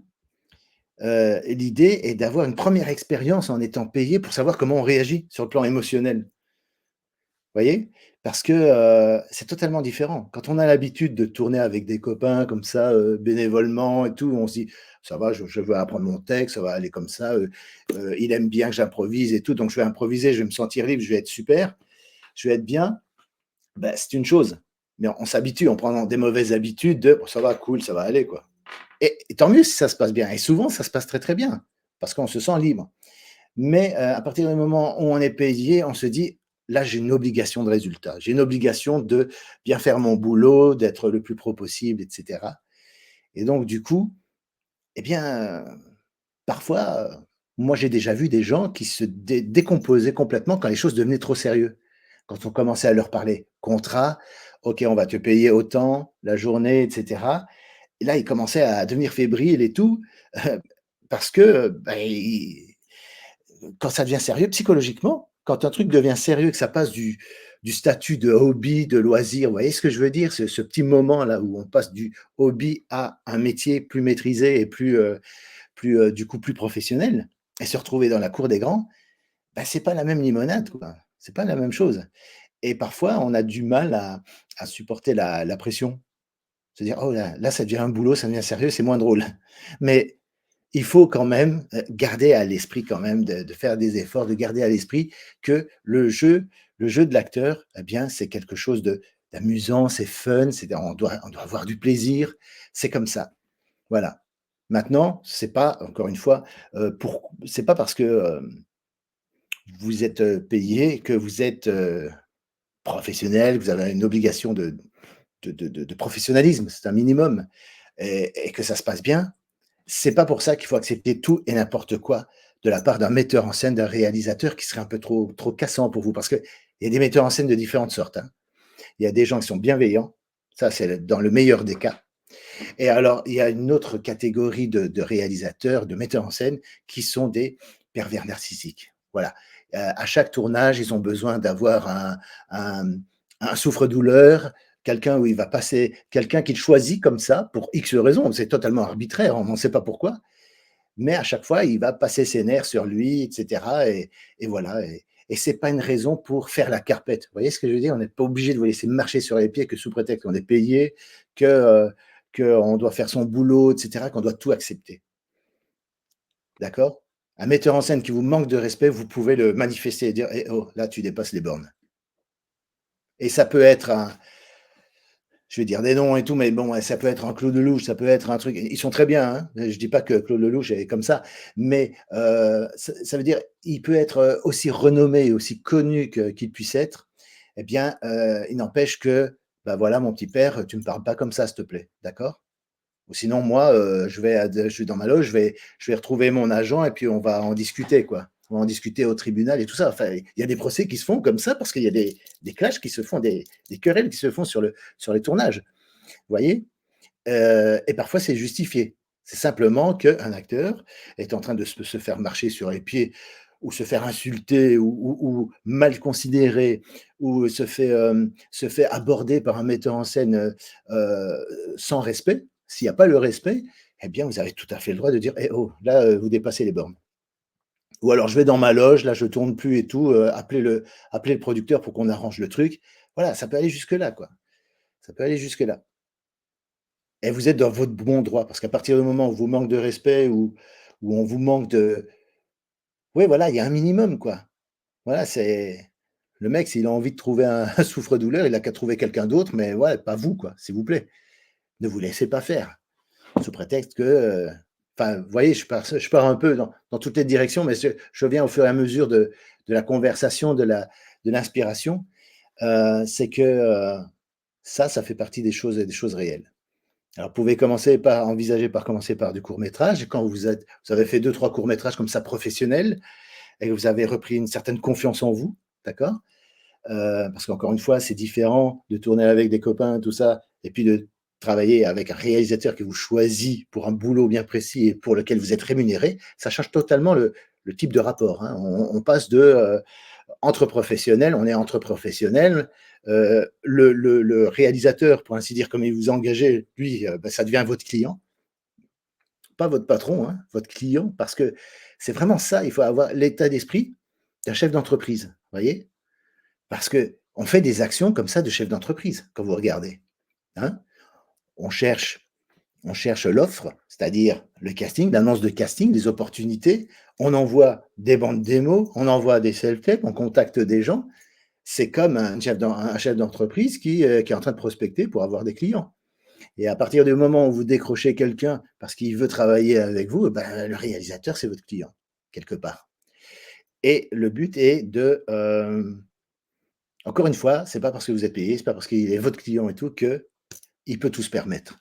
l'idée est d'avoir une première expérience en étant payé pour savoir comment on réagit sur le plan émotionnel. Voyez? Parce que, c'est totalement différent. Quand on a l'habitude de tourner avec des copains comme ça, bénévolement et tout, on se dit: «Ça va, je veux apprendre mon texte, ça va aller comme ça, il aime bien que j'improvise et tout, donc je vais improviser, je vais me sentir libre, je vais être super, je vais être bien». Bah, c'est une chose, mais on s'habitue, on prend des mauvaises habitudes de: «Bon, ça va, cool, ça va aller, quoi». Et tant mieux si ça se passe bien et souvent ça se passe très, très bien parce qu'on se sent libre. Mais, à partir du moment où on est payé, on se dit: «Là, j'ai une obligation de résultat. J'ai une obligation de bien faire mon boulot, d'être le plus pro possible» et cetera. Et donc du coup, eh bien, parfois, moi j'ai déjà vu des gens qui se décomposaient complètement quand les choses devenaient trop sérieux. Quand on commençait à leur parler contrat, OK, on va te payer autant la journée et cetera. Et là, ils commençaient à devenir fébriles et tout, parce que, bah, ils quand ça devient sérieux psychologiquement, quand un truc devient sérieux, que ça passe du statut de hobby, de loisir, vous voyez ce que je veux dire? Ce petit moment là où on passe du hobby à un métier plus maîtrisé et plus, du coup plus professionnel et se retrouver dans la cour des grands, bah, c'est pas la même limonade, quoi. C'est pas la même chose et parfois, on a du mal à supporter la pression. Se dire: «Oh là, ça devient un boulot, ça devient sérieux, c'est moins drôle». Mais il faut quand même, garder à l'esprit quand même de faire des efforts, de garder à l'esprit que le jeu de l'acteur, eh bien, c'est quelque chose d'amusant, c'est fun, on doit avoir du plaisir, c'est comme ça, voilà. Maintenant, c'est pas encore une fois, c'est pas parce que, vous êtes, payé que vous êtes, professionnel, vous avez une obligation de professionnalisme, c'est un minimum et que ça se passe bien, c'est pas pour ça qu'il faut accepter tout et n'importe quoi de la part d'un metteur en scène, d'un réalisateur qui serait un peu trop cassant pour vous. Parce qu'il y a des metteurs en scène de différentes sortes, hein. Il y a des gens qui sont bienveillants, ça c'est dans le meilleur des cas. Et alors, il y a une autre catégorie de réalisateurs, de metteurs en scène qui sont des pervers narcissiques. Voilà. À chaque tournage, ils ont besoin d'avoir un, un souffre-douleur, quelqu'un où il va passer, quelqu'un qu'il choisit comme ça pour X raisons. C'est totalement arbitraire, on ne sait pas pourquoi. Mais à chaque fois, il va passer ses nerfs sur lui, etc. Et voilà. Et ce n'est pas une raison pour faire la carpette. Vous voyez ce que je veux dire? On n'est pas obligé de vous laisser marcher sur les pieds que sous prétexte qu'on est payé, que qu'on doit faire son boulot, etc., qu'on doit tout accepter. D'accord? Un metteur en scène qui vous manque de respect, vous pouvez le manifester et dire: «Eh oh, là, tu dépasses les bornes». Et ça peut être je vais dire des noms et tout, mais bon, ça peut être un Claude Lelouch, ça peut être un truc. Ils sont très bien, hein. Je dis pas que Claude Lelouch est comme ça, mais ça veut dire, il peut être aussi renommé, aussi connu qu'il puisse être. Eh bien, il n'empêche que, bah voilà, mon petit père, tu me parles pas comme ça, s'il te plaît, d'accord? Ou sinon, moi, je suis dans ma loge, je vais retrouver mon agent et puis on va en discuter, quoi. On va en discuter au tribunal et tout ça. Enfin, il y a des procès qui se font comme ça parce qu'il y a des clashs qui se font, des querelles qui se font sur les tournages. Vous voyez? Et parfois, c'est justifié. C'est simplement qu'un acteur est en train de se faire marcher sur les pieds ou se faire insulter ou mal considéré ou se fait aborder par un metteur en scène, sans respect. S'il n'y a pas le respect, eh bien, vous avez tout à fait le droit de dire: «Eh oh, là, vous dépassez les bornes». Ou alors: «Je vais dans ma loge, là, je tourne plus et tout, appelez le producteur pour qu'on arrange le truc». Voilà, ça peut aller jusque-là, quoi. Ça peut aller jusque-là. Et vous êtes dans votre bon droit, parce qu'à partir du moment où on vous manque de respect ou on vous manque de oui, voilà, il y a un minimum, quoi. Voilà, c'est le mec, s'il a envie de trouver un un souffre-douleur, il a qu'à trouver quelqu'un d'autre, mais ouais, pas vous, quoi, s'il vous plaît. Ne vous laissez pas faire, sous prétexte que, enfin, vous voyez, je pars un peu dans toutes les directions, mais je viens au fur et à mesure de la conversation, de l'inspiration. C'est que, ça fait partie des choses réelles. Alors, vous pouvez envisager par commencer par du court métrage. Quand vous avez fait 2-3 courts métrages comme ça professionnels et que vous avez repris une certaine confiance en vous, d'accord? Parce qu'encore une fois, c'est différent de tourner avec des copains, tout ça, et puis de travailler avec un réalisateur qui vous choisit pour un boulot bien précis et pour lequel vous êtes rémunéré. Ça change totalement le type de rapport, hein. On passe entre professionnels, on est entre professionnels. Le réalisateur, pour ainsi dire, comme il vous a engagé, lui, bah, ça devient votre client, pas votre patron, hein, votre client, parce que c'est vraiment ça, il faut avoir l'état d'esprit d'un chef d'entreprise, vous voyez? Parce qu'on fait des actions comme ça de chef d'entreprise, quand vous regardez, hein. On cherche on cherche l'offre, c'est-à-dire le casting, l'annonce de casting, les opportunités. On envoie des bandes démos, on envoie des self-tapes, on contacte des gens. C'est comme un chef d'entreprise qui est en train de prospecter pour avoir des clients. Et à partir du moment où vous décrochez quelqu'un parce qu'il veut travailler avec vous, ben, le réalisateur, c'est votre client, quelque part. Et le but est encore une fois, c'est pas parce que vous êtes payé, c'est pas parce qu'il est votre client et tout qu'il peut tout se permettre.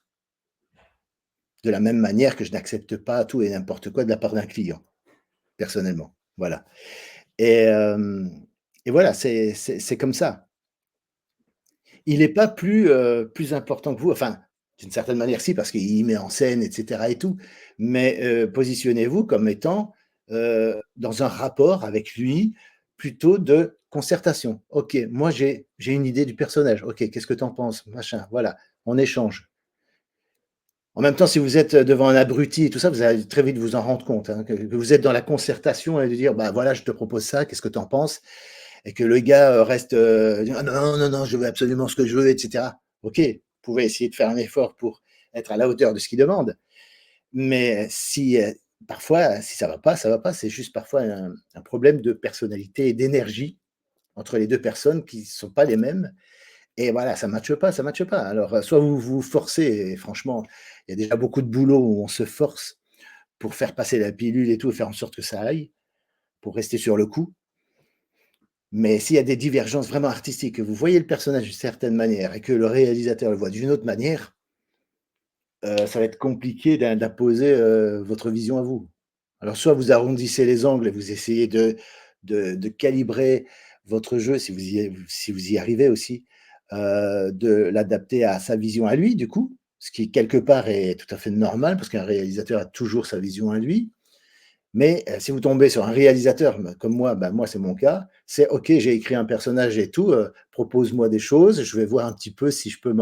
De la même manière que je n'accepte pas tout et n'importe quoi de la part d'un client, personnellement. Voilà. Et, et voilà, c'est comme ça. Il n'est pas plus important que vous, enfin, d'une certaine manière si, parce qu'il met en scène et cetera et tout, mais positionnez-vous comme étant, dans un rapport avec lui, plutôt de concertation. OK, moi j'ai une idée du personnage. OK, qu'est-ce que tu en penses? Machin, voilà, on échange. En même temps, si vous êtes devant un abruti et tout ça, vous allez très vite vous en rendre compte, hein, que vous êtes dans la concertation et de dire: «Bah, voilà, je te propose ça, qu'est-ce que tu en penses?» et que le gars, reste, dit: «Ah non, non, non, je veux absolument ce que je veux» et cetera. OK, vous pouvez essayer de faire un effort pour être à la hauteur de ce qu'il demande, mais si, parfois, si ça va pas, c'est juste parfois un problème de personnalité et d'énergie entre les 2 personnes qui ne sont pas les mêmes et voilà, ça matche pas, ça matche pas. Alors, soit vous vous forcez et franchement, il y a déjà beaucoup de boulot où on se force pour faire passer la pilule et tout et faire en sorte que ça aille, pour rester sur le coup. Mais s'il y a des divergences vraiment artistiques, que vous voyez le personnage d'une certaine manière et que le réalisateur le voit d'une autre manière, ça va être compliqué d'imposer, votre vision à vous. Alors soit vous arrondissez les angles et vous essayez de calibrer votre jeu si vous y arrivez aussi, de l'adapter à sa vision à lui du coup, ce qui quelque part est tout à fait normal parce qu'un réalisateur a toujours sa vision à lui. Mais, si vous tombez sur un réalisateur comme moi, bah, moi c'est mon cas, c'est OK, j'ai écrit un personnage et tout, propose-moi des choses, je vais voir un petit peu si je peux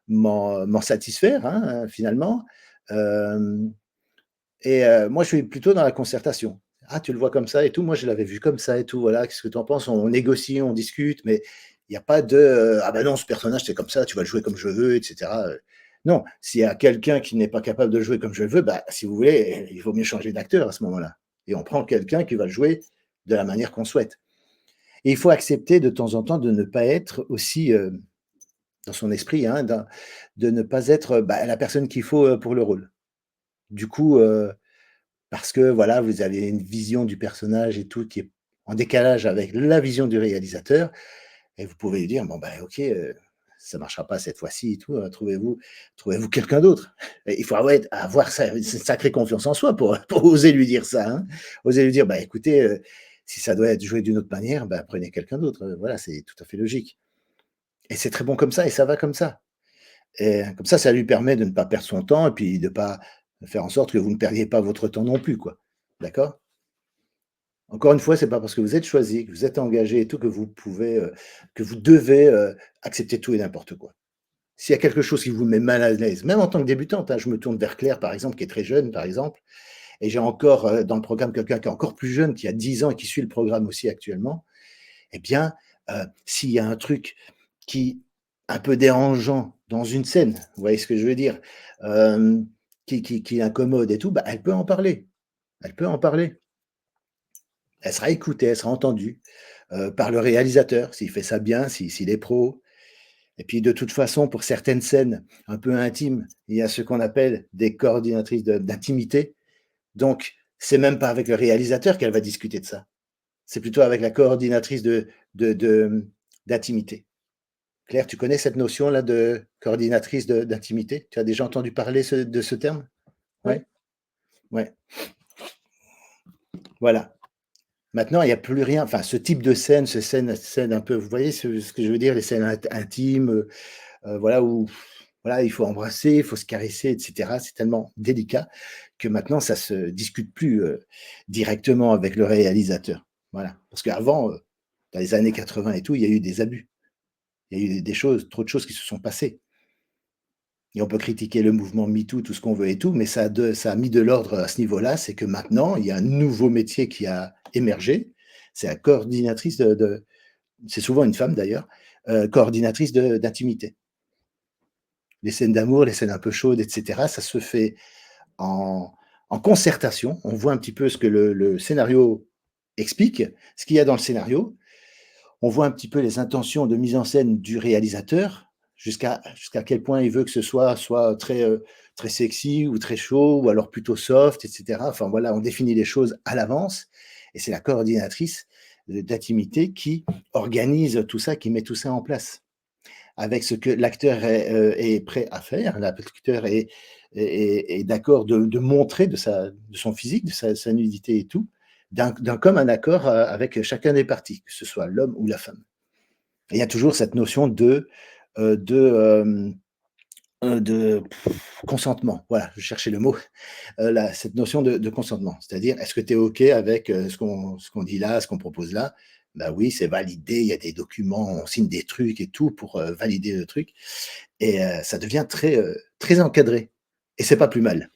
m'en satisfaire, hein, finalement. Hem moi, je suis plutôt dans la concertation. «Ah, tu le vois comme ça et tout? Moi, je l'avais vu comme ça et tout, voilà, qu'est-ce que tu en penses?» On négocie, on discute, mais il y a pas de, «Ah bah non, ce personnage, c'est comme ça, tu vas le jouer comme je veux» et cetera, non, s'il y a quelqu'un qui n'est pas capable de le jouer comme je le veux, bah, si vous voulez, il vaut mieux changer d'acteur à ce moment-là et on prend quelqu'un qui va le jouer de la manière qu'on souhaite et il faut accepter de temps en temps de ne pas être aussi, dans son esprit, hein, de ne pas être, bah, la personne qu'il faut, pour le rôle. Du coup, parce que voilà, vous avez une vision du personnage et tout qui est en décalage avec la vision du réalisateur et vous pouvez lui dire: «Bon, bah, OK, ça marchera pas cette fois-ci et tout, trouvez-vous quelqu'un d'autre». Et il faut avoir une sacrée confiance en soi pour pour oser lui dire ça, hein. Oser lui dire: «Bah, écoutez, si ça doit être joué d'une autre manière, bah, prenez quelqu'un d'autre», voilà, c'est tout à fait logique et c'est très bon comme ça et ça va comme ça et comme ça lui permet de ne pas perdre son temps et puis de pas faire en sorte que vous ne perdiez pas votre temps non plus, quoi. D'accord? Encore une fois, c'est pas parce que vous êtes choisi, que vous êtes engagé et tout que vous pouvez, que vous devez, accepter tout et n'importe quoi. S'il y a quelque chose qui vous met mal à l'aise, même en tant que débutante, hein, je me tourne vers Claire, par exemple, qui est très jeune, par exemple, et j'ai encore, dans le programme quelqu'un qui est encore plus jeune, qui a 10 ans et qui suit le programme aussi actuellement. Eh bien, s'il y a un truc qui un peu dérangeant dans une scène, vous voyez ce que je veux dire? Hem, qui l'incommode et tout, bah, elle peut en parler. Elle peut en parler. Elle sera écoutée, elle sera entendue, par le réalisateur, s'il fait ça bien, s'il est pro. Et puis de toute façon, pour certaines scènes un peu intimes, il y a ce qu'on appelle des coordinatrices d'intimité. Donc, c'est même pas avec le réalisateur qu'elle va discuter de ça. C'est plutôt avec la coordinatrice de d'intimité. Claire, tu connais cette notion-là de coordinatrice d'intimité? Tu as déjà entendu parler de ce terme? Oui. Ouais? Ouais, voilà. Maintenant, il y a plus rien enfin, ce type de scène, ces scènes un peu vous voyez ce que je veux dire? Les scènes intimes, voilà, où voilà, il faut embrasser, il faut se caresser et cetera. C'est tellement délicat que maintenant ça se discute plus, directement avec le réalisateur. Voilà. Parce qu'avant, dans les années 80 et tout, il y a eu des abus. Il y a eu des choses, trop de choses qui se sont passées et on peut critiquer le mouvement MeToo, tout ce qu'on veut et tout, mais ça a mis de l'ordre à ce niveau-là. C'est que maintenant, il y a un nouveau métier qui a émergé. C'est la coordinatrice c'est souvent une femme d'ailleurs, coordinatrice d'intimité. Les scènes d'amour, les scènes un peu chaudes et cetera, ça se fait en en concertation. On voit un petit peu ce que le scénario explique, ce qu'il y a dans le scénario. On voit un petit peu les intentions de mise en scène du réalisateur, jusqu'à quel point il veut que ce soit très, très sexy ou très chaud ou alors plutôt soft et cetera. Enfin voilà, on définit les choses à l'avance et c'est la coordinatrice, d'intimité qui organise tout ça, qui met tout ça en place avec ce que l'acteur est prêt à faire. L'acteur est d'accord de montrer de son physique, de sa nudité et tout, d'un commun accord, avec chacun des parties, que ce soit l'homme ou la femme. Et il y a toujours cette notion heu, de, hem, de consentement. Voilà, je cherchais le mot. Cette notion de consentement. C'est-à-dire, est-ce que tu es OK avec, ce qu'on dit là, ce qu'on propose là? Bah oui, c'est validé, il y a des documents, on signe des trucs et tout pour, valider le truc et ça devient très encadré et c'est pas plus mal.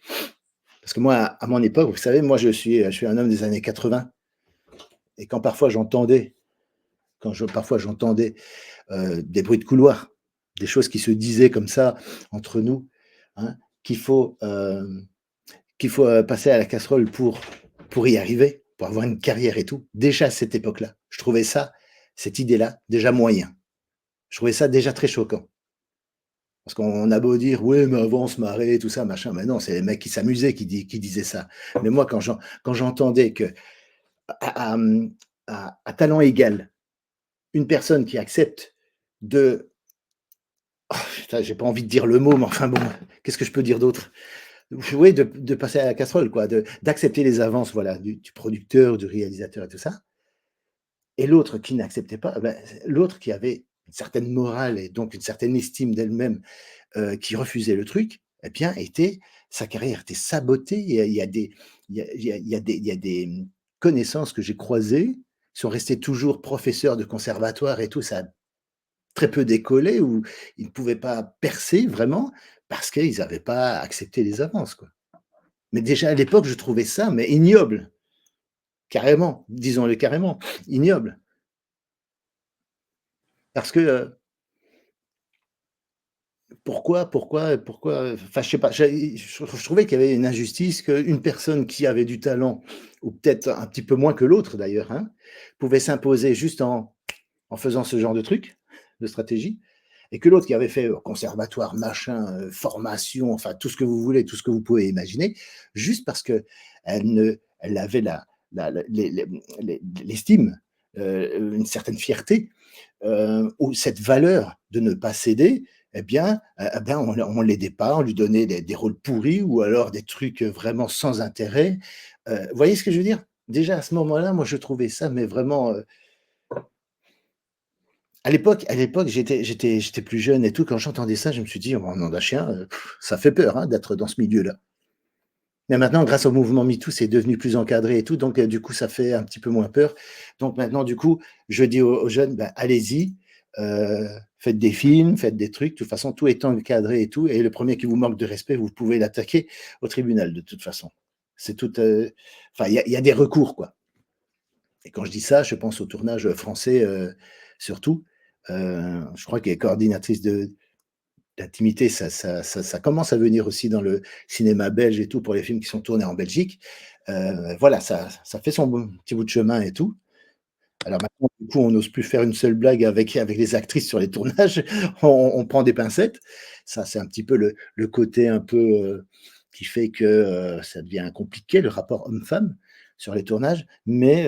Parce que moi, à mon époque, vous savez, moi je suis un homme des années 80 et parfois j'entendais, des bruits de couloir, des choses qui se disaient comme ça entre nous, hein, qu'il faut, passer à la casserole pour y arriver, pour avoir une carrière et tout. Déjà à cette époque-là, je trouvais ça, cette idée-là, déjà moyen. Je trouvais ça déjà très choquant. Parce qu'on a beau dire: «Ouais, mais avant on se marrait, tout ça, machin», mais non, c'est les mecs qui s'amusaient qui disaient ça. Mais moi, quand j'entendais que à, à talent égal, une personne qui accepte de putain, j'ai pas envie de dire le mot, mais enfin bon, qu'est-ce que je peux dire d'autre? Oui, de passer à la casserole quoi, d'accepter les avances, voilà, du producteur, du réalisateur et tout ça et l'autre qui n'acceptait pas, bah, l'autre qui avait une certaine morale et donc une certaine estime d'elle-même, qui refusait le truc, eh bien était sa carrière était sabotée. Il y a des il y a des, connaissances que j'ai croisées, qui sont restés toujours professeurs de conservatoire et tout, ça a très peu décollé ou ils ne pouvaient pas percer vraiment parce qu'ils n'avaient pas accepté les avances, quoi. Mais déjà à l'époque, je trouvais ça, mais ignoble, carrément, disons-le carrément, ignoble. Parce que, pourquoi, enfin, je sais pas, je trouvais qu'il y avait une injustice, qu'une personne qui avait du talent, ou peut-être un petit peu moins que l'autre d'ailleurs, hein, pouvait s'imposer juste en faisant ce genre de truc, de stratégie, et que l'autre qui avait fait, conservatoire, machin, formation, enfin tout ce que vous voulez, tout ce que vous pouvez imaginer, juste parce qu'elle elle avait la l'estime, une certaine fierté, ou cette valeur de ne pas céder, eh bien on l'aidait pas, on lui donnait des rôles pourris ou alors des trucs, vraiment sans intérêt. Vous voyez ce que je veux dire? Déjà à ce moment-là, moi je trouvais ça mais vraiment, à l'époque, j'étais plus jeune et tout, quand j'entendais ça, je me suis dit: «Oh nom d'un chien, ça fait peur, hein, d'être dans ce milieu-là». Mais maintenant, grâce au mouvement MeToo, c'est devenu plus encadré et tout, donc du coup, ça fait un petit peu moins peur. Donc maintenant, du coup, je dis aux jeunes: «Bah, allez-y, faites des films, faites des trucs, de toute façon, tout est encadré et tout et le premier qui vous manque de respect, vous pouvez l'attaquer au tribunal de toute façon». C'est tout, enfin, il y a des recours, quoi et quand je dis ça, je pense au tournage, français, surtout. Je crois qu'elle est coordinatrice de d'intimité, ça commence à venir aussi dans le cinéma belge et tout, pour les films qui sont tournés en Belgique. Voilà, ça fait son bon petit bout de chemin et tout. Alors maintenant, du coup, on n'ose plus faire une seule blague avec les actrices sur les tournages. On prend des pincettes. Ça, c'est un petit peu le côté un peu, qui fait que, ça devient compliqué, le rapport homme-femme sur les tournages. Mais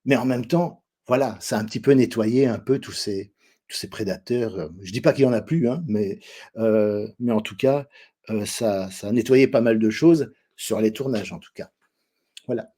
en même temps, voilà, ça a un petit peu nettoyé un peu tous ces prédateurs, je dis pas qu'il y en a plus, hein, mais en tout cas, ça a nettoyé pas mal de choses sur les tournages, en tout cas. Voilà.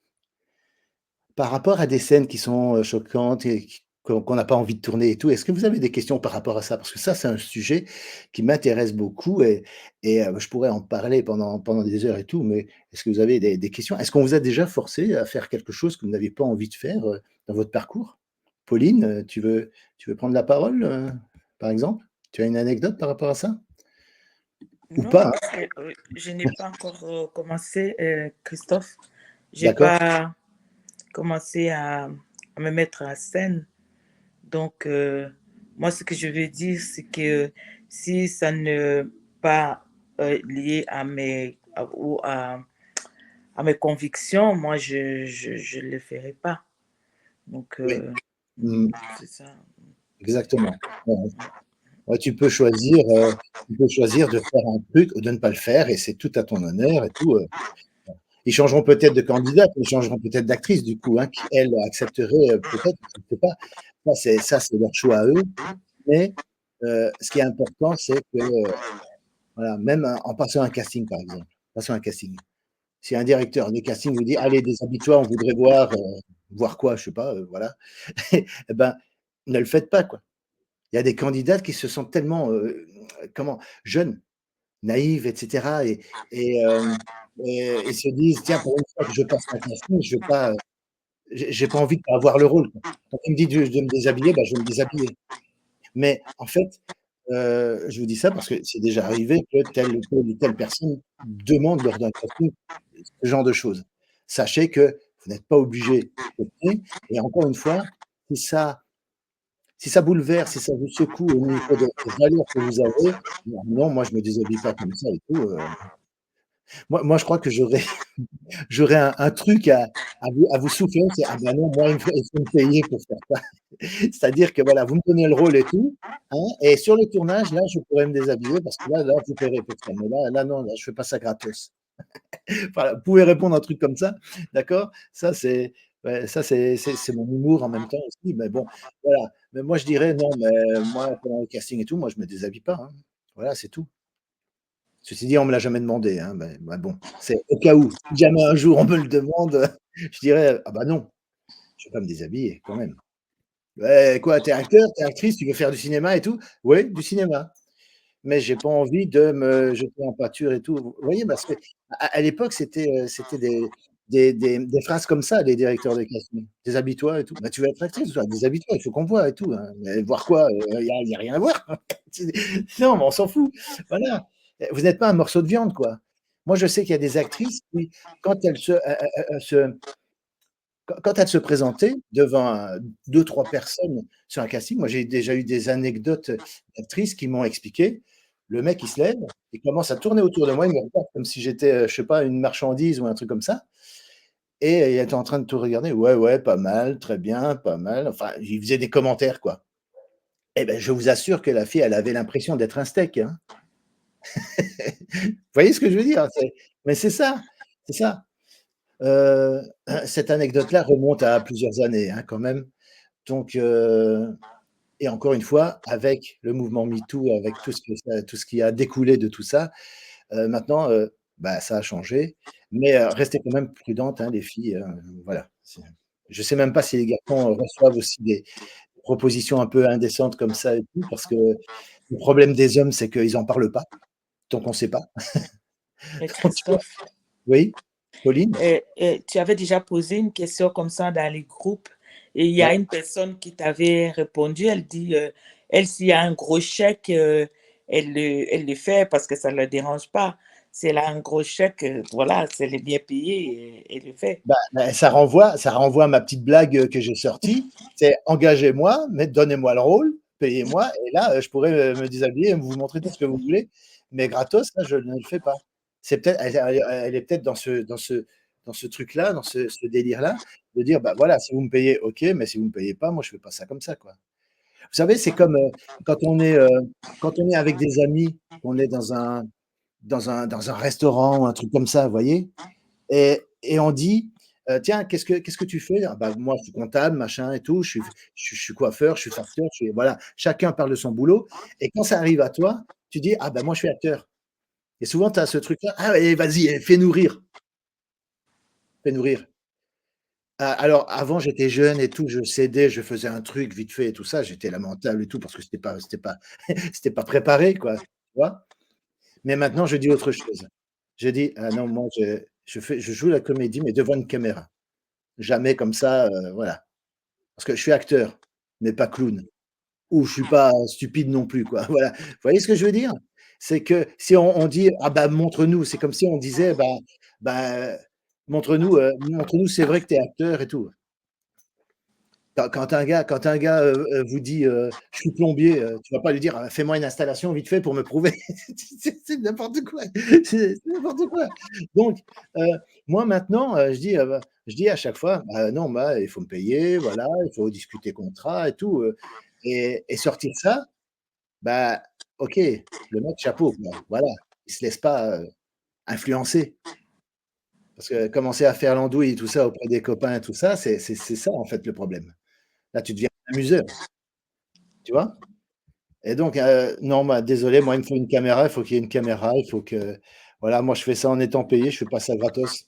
Par rapport à des scènes qui sont, choquantes et qu'on n'a pas envie de tourner et tout, est-ce que vous avez des questions par rapport à ça? Parce que ça, c'est un sujet qui m'intéresse beaucoup et je pourrais en parler pendant des heures et tout, mais est-ce que vous avez des questions? Est-ce qu'on vous a déjà forcé à faire quelque chose que vous n'aviez pas envie de faire, dans votre parcours? Pauline, tu veux prendre la parole, par exemple? Tu as une anecdote par rapport à ça? Ou Non, pas, hein? parce que je n'ai pas encore commencé, Christophe. J'ai D'accord, pas commencé à me mettre en scène. Donc, moi, ce que je veux dire, c'est que si ça n'est pas lié à mes convictions, moi, je le ferai pas. Donc, oui, mmh, c'est ça. exactement. Ouais, ouais. Ouais, tu peux choisir de faire un truc ou de ne pas le faire et c'est tout à ton honneur et tout, Ils changeront peut-être de candidate, ils changeront peut-être d'actrice du coup, hein, qui elle accepterait, peut-être, je ne sais pas. Ça, c'est leur choix à eux, mais ce qui est important, c'est que, voilà, même en passant un casting, par exemple, passant un casting. Si un directeur de casting vous dit: «Allez, déshabille-toi, on voudrait voir», voir quoi? Je sais pas, voilà. Et ben, ne le faites pas, quoi. Il y a des candidates qui se sentent tellement, comment? Jeunes, naïves et cetera et se disent: «Tiens, pour une fois que je passe un casting, je vais pas» j'ai pas envie de pas avoir le rôle, quoi. Quand il me dit de me déshabiller, bah, je vais me déshabiller. Mais en fait, je vous dis ça parce que c'est déjà arrivé que telle ou telle personne demande lors d'un casting ce genre de choses. Sachez que vous n'êtes pas obligé d'accepter et encore une fois, si ça si ça bouleverse, si ça vous secoue au niveau des valeurs que vous avez, non, moi je me déshabille pas comme ça et tout, moi je crois que j'aurais un truc à vous souffler, c'est: «Ah bah non, moi il faut me payer pour faire ça». C'est-à-dire que voilà, vous me donnez le rôle et tout, hein, et sur le tournage, là, je pourrais me déshabiller parce que là, vous paierez pour ça. Mais là, non, là, je fais pas ça gratos. Voilà, vous pouvez répondre à un truc comme ça, d'accord? Ça, c'est ouais, ça, c'est mon humour en même temps aussi, mais bon, voilà. Mais moi, je dirais: «Non, mais moi, pendant le casting et tout, moi, je me déshabille pas, hein». Voilà, c'est tout. Ceci dit, on me l'a jamais demandé, hein, mais bon, c'est au cas où. Si jamais un jour on me le demande, je dirais: «Ah bah non, je vais pas me déshabiller quand même». «Ouais, quoi, tu es acteur, tu es actrice, tu veux faire du cinéma et tout?» «Oui, du cinéma, mais j'ai pas envie de me jeter en pâture et tout». Vous voyez? Parce qu'à l'époque, c'était des phrases comme ça, les directeurs de casting. «Déshabille-toi et tout». «Bah, tu veux être actrice, toi, déshabille-toi, il faut qu'on voit et tout, hein». Mais voir quoi? Il y a rien à voir. Non, mais on s'en fout. Voilà. Vous n'êtes pas un morceau de viande, quoi. Moi, je sais qu'il y a des actrices qui, quand elles se quand elle se présentait devant 2-3 personnes sur un casting, moi j'ai déjà eu des anecdotes d'actrices qui m'ont expliqué, le mec il se lève, il commence à tourner autour de moi, il me regarde comme si j'étais, je sais pas, une marchandise ou un truc comme ça et il était en train de tout regarder: «Ouais, ouais, pas mal, très bien, pas mal», enfin, il faisait des commentaires quoi. Et beh, je vous assure que la fille, elle avait l'impression d'être un steak, hein. Vous voyez ce que je veux dire? Mais c'est ça. Heu, cette anecdote-là remonte à plusieurs années, hein, quand même. Donc et encore une fois, avec le mouvement MeToo, avec tout ce qui a découlé de tout ça, maintenant, bah, ça a changé. Mais restez quand même prudentes, hein, les filles, voilà. Je sais même pas si les garçons, reçoivent aussi des propositions un peu indécentes comme ça et tout, parce que le problème des hommes, c'est qu'ils en parlent pas, donc on sait pas. Mais Donc Christophe, oui? Pauline? tu avais déjà posé une question comme ça dans les groupes et il y a Ouais. une personne qui t'avait répondu, elle dit, elle, s'il y a un gros chèque, elle le fait parce que ça ne la dérange pas. Si elle a un gros chèque, voilà, si elle est bien payée, elle le fait. Bah, ça renvoie à ma petite blague, que j'ai sortie. C'est: «Engagez-moi, mais donnez-moi le rôle, payez-moi et là, je pourrais, me déshabiller et vous montrer tout ce que vous voulez, mais gratos, ça, je ne le fais pas». C'est peut-être elle est peut-être dans ce truc-là, dans ce délire-là, de dire: «Bah, voilà, si vous me payez, OK, mais si vous me payez pas, moi, je fais pas ça comme ça, quoi». Vous savez, c'est comme, quand on est, heu, quand on est avec des amis, qu'on est dans un restaurant ou un truc comme ça, vous voyez? Et on dit, «Tiens, qu'est-ce que tu fais?» «Ah bah, moi, je suis comptable, machin et tout, je suis coiffeur, je suis facteur, je suis» voilà, chacun parle de son boulot et quand ça arrive à toi, tu dis: «Ah bah, moi, je suis acteur» et souvent tu as ce truc-là: «Ah ouais, vas-y, fais-nous rire, fais-nous rire». Alors avant, j'étais jeune et tout, je cédais, je faisais un truc vite fait et tout ça, j'étais lamentable et tout parce que c'était pas c'était pas préparé quoi, tu vois? Mais maintenant, je dis autre chose. Je dis: «Ah non, moi, je joue la comédie mais devant une caméra». Jamais comme ça, voilà. Parce que je suis acteur, mais pas clown. Ou je suis pas stupide non plus, quoi. Voilà. Vous voyez ce que je veux dire? C'est que si on dit: «Ah bah, montre-nous», c'est comme si on disait: «Bah, montre-nous, c'est vrai que tu es acteur et tout». Quand un gars, vous dit, «Je suis plombier», tu vas pas lui dire: «Fais-moi une installation vite fait pour me prouver». C'est n'importe quoi. C'est n'importe quoi. Donc, heu, moi maintenant, je dis à chaque fois: «Bah, non, bah, il faut me payer, voilà, il faut discuter contrat et tout», et sortir ça, bah, OK, le mec chapeau, quoi, voilà. Il se laisse pas, influencer. Parce que commencer à faire l'andouille et tout ça auprès des copains et tout ça, c'est ça en fait le problème. Là, tu deviens un amuseur. Tu vois? Et donc, non, bah, désolé, moi, il me faut une caméra, il faut qu'il y ait une caméra, il faut que voilà, moi, je fais ça en étant payé, je fais pas ça gratos.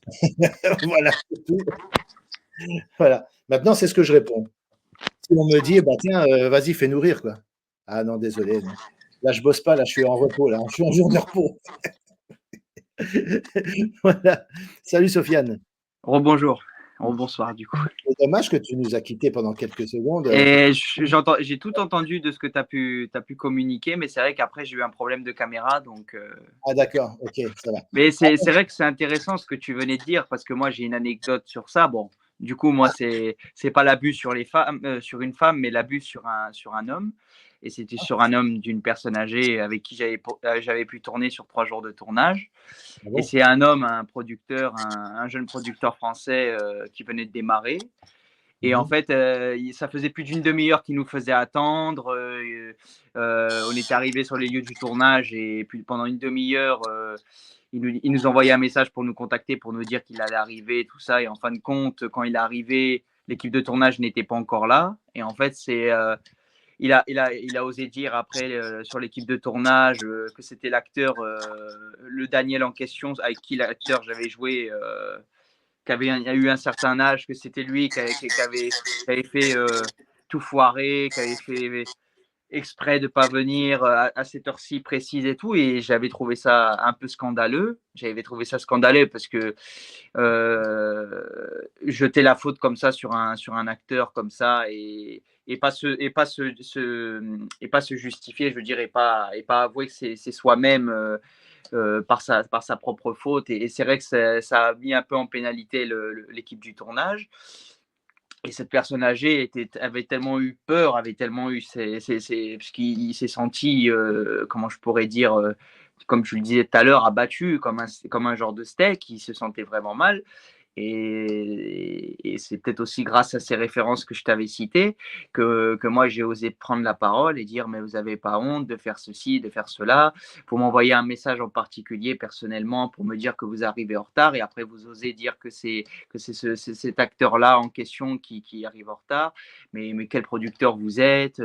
Voilà, c'est tout. Voilà. Maintenant, c'est ce que je réponds. Si on me dit: «Bah, tiens, vas-y, fais-nous rire, quoi». Ah non, désolé, non. Là, je bosse pas, là, je suis en repos, là, je suis en jour de repos. Voilà. Salut Sofiane. Rebonjour. Oh, bonsoir, du coup. C'est dommage que tu nous as quittés pendant quelques secondes. Et j'ai tout entendu de ce que tu as pu communiquer, mais c'est vrai qu'après, j'ai eu un problème de caméra. Donc, Ah d'accord, ok, ça va. mais c'est vrai que c'est intéressant ce que tu venais de dire, parce que moi, j'ai une anecdote sur ça. Bon, du coup, moi, c'est pas l'abus sur les femmes, sur une femme, mais l'abus sur un homme. Et c'était sur un homme d'une personne âgée avec qui j'avais pu tourner sur 3 jours de tournage. Ah Et bon? c'est un homme, un producteur, un jeune producteur français qui venait de démarrer. Et en Mhm. fait, ça faisait plus d'une demi-heure qu'il nous faisait attendre. On était arrivé sur les lieux du tournage et puis pendant une demi-heure, il nous envoyait un message pour nous contacter, pour nous dire qu'il allait arriver, tout ça. Et en fin de compte, quand il est arrivé, l'équipe de tournage n'était pas encore là. Et en fait, il a osé dire après sur l'équipe de tournage que c'était l'acteur, le Daniel en question, avec qui l'acteur j'avais joué. Qui avait eu un certain âge, que c'était lui qui avait fait tout foirer, qui avait fait exprès de ne pas venir à cette heure-ci précise et tout. Et j'avais trouvé ça un peu scandaleux. J'avais trouvé ça scandaleux parce que jeter la faute comme ça sur un acteur comme ça et pas se justifier, je veux dire, et pas avouer que c'est soi-même par sa propre faute. Et c'est vrai que ça a mis un peu en pénalité l'équipe du tournage. Et cette personne âgée avait tellement eu peur, avait tellement eu, parce qu'il s'est senti, comment je pourrais dire, comme tu le disais tout à l'heure, abattu comme un genre de steak. Il se sentait vraiment mal. Et c'est peut-être aussi grâce à ces références que je t'avais citées que moi j'ai osé prendre la parole et dire mais vous n'avez pas honte de faire ceci, de faire cela. Vous m'envoyez un message en particulier personnellement pour me dire que vous arrivez en retard et après vous osez dire que c'est cet acteur-là en question qui arrive en retard. Mais quel producteur vous êtes,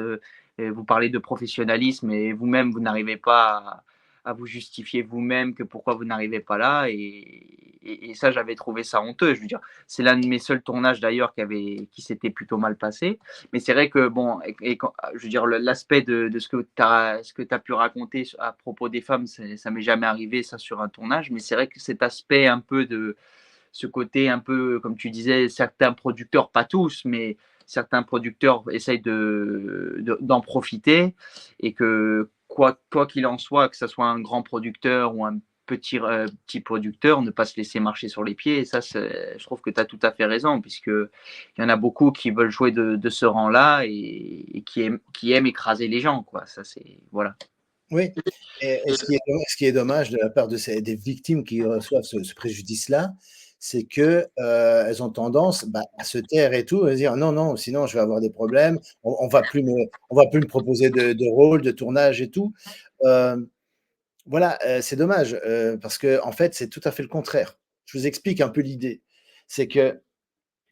vous parlez de professionnalisme et vous-même vous n'arrivez pas à vous justifier vous-même que pourquoi vous n'arrivez pas là. Et ça, j'avais trouvé ça honteux. Je veux dire, c'est l'un de mes seuls tournages d'ailleurs qui s'était plutôt mal passé. Mais c'est vrai que, bon, je veux dire, l'aspect de ce que tu as pu raconter à propos des femmes, ça m'est jamais arrivé, ça, sur un tournage. Mais c'est vrai que cet aspect un peu de ce côté un peu, comme tu disais, certains producteurs, pas tous, mais certains producteurs essayent d'en profiter et que quoi qu'il en soit, que ce soit un grand producteur ou un petit producteur, ne pas se laisser marcher sur les pieds. Et ça, je trouve que tu as tout à fait raison, puisqu'il y en a beaucoup qui veulent jouer de ce rang-là et qui aiment écraser les gens, quoi. Ça, c'est, voilà. Oui, et ce qui est dommage de la part des victimes qui reçoivent ce préjudice-là, c'est que elles ont tendance à se taire et tout, à dire non, non, sinon je vais avoir des problèmes, on va plus me proposer de rôle, de tournage et tout. Voilà, c'est dommage parce que en fait, c'est tout à fait le contraire. Je vous explique un peu l'idée. C'est que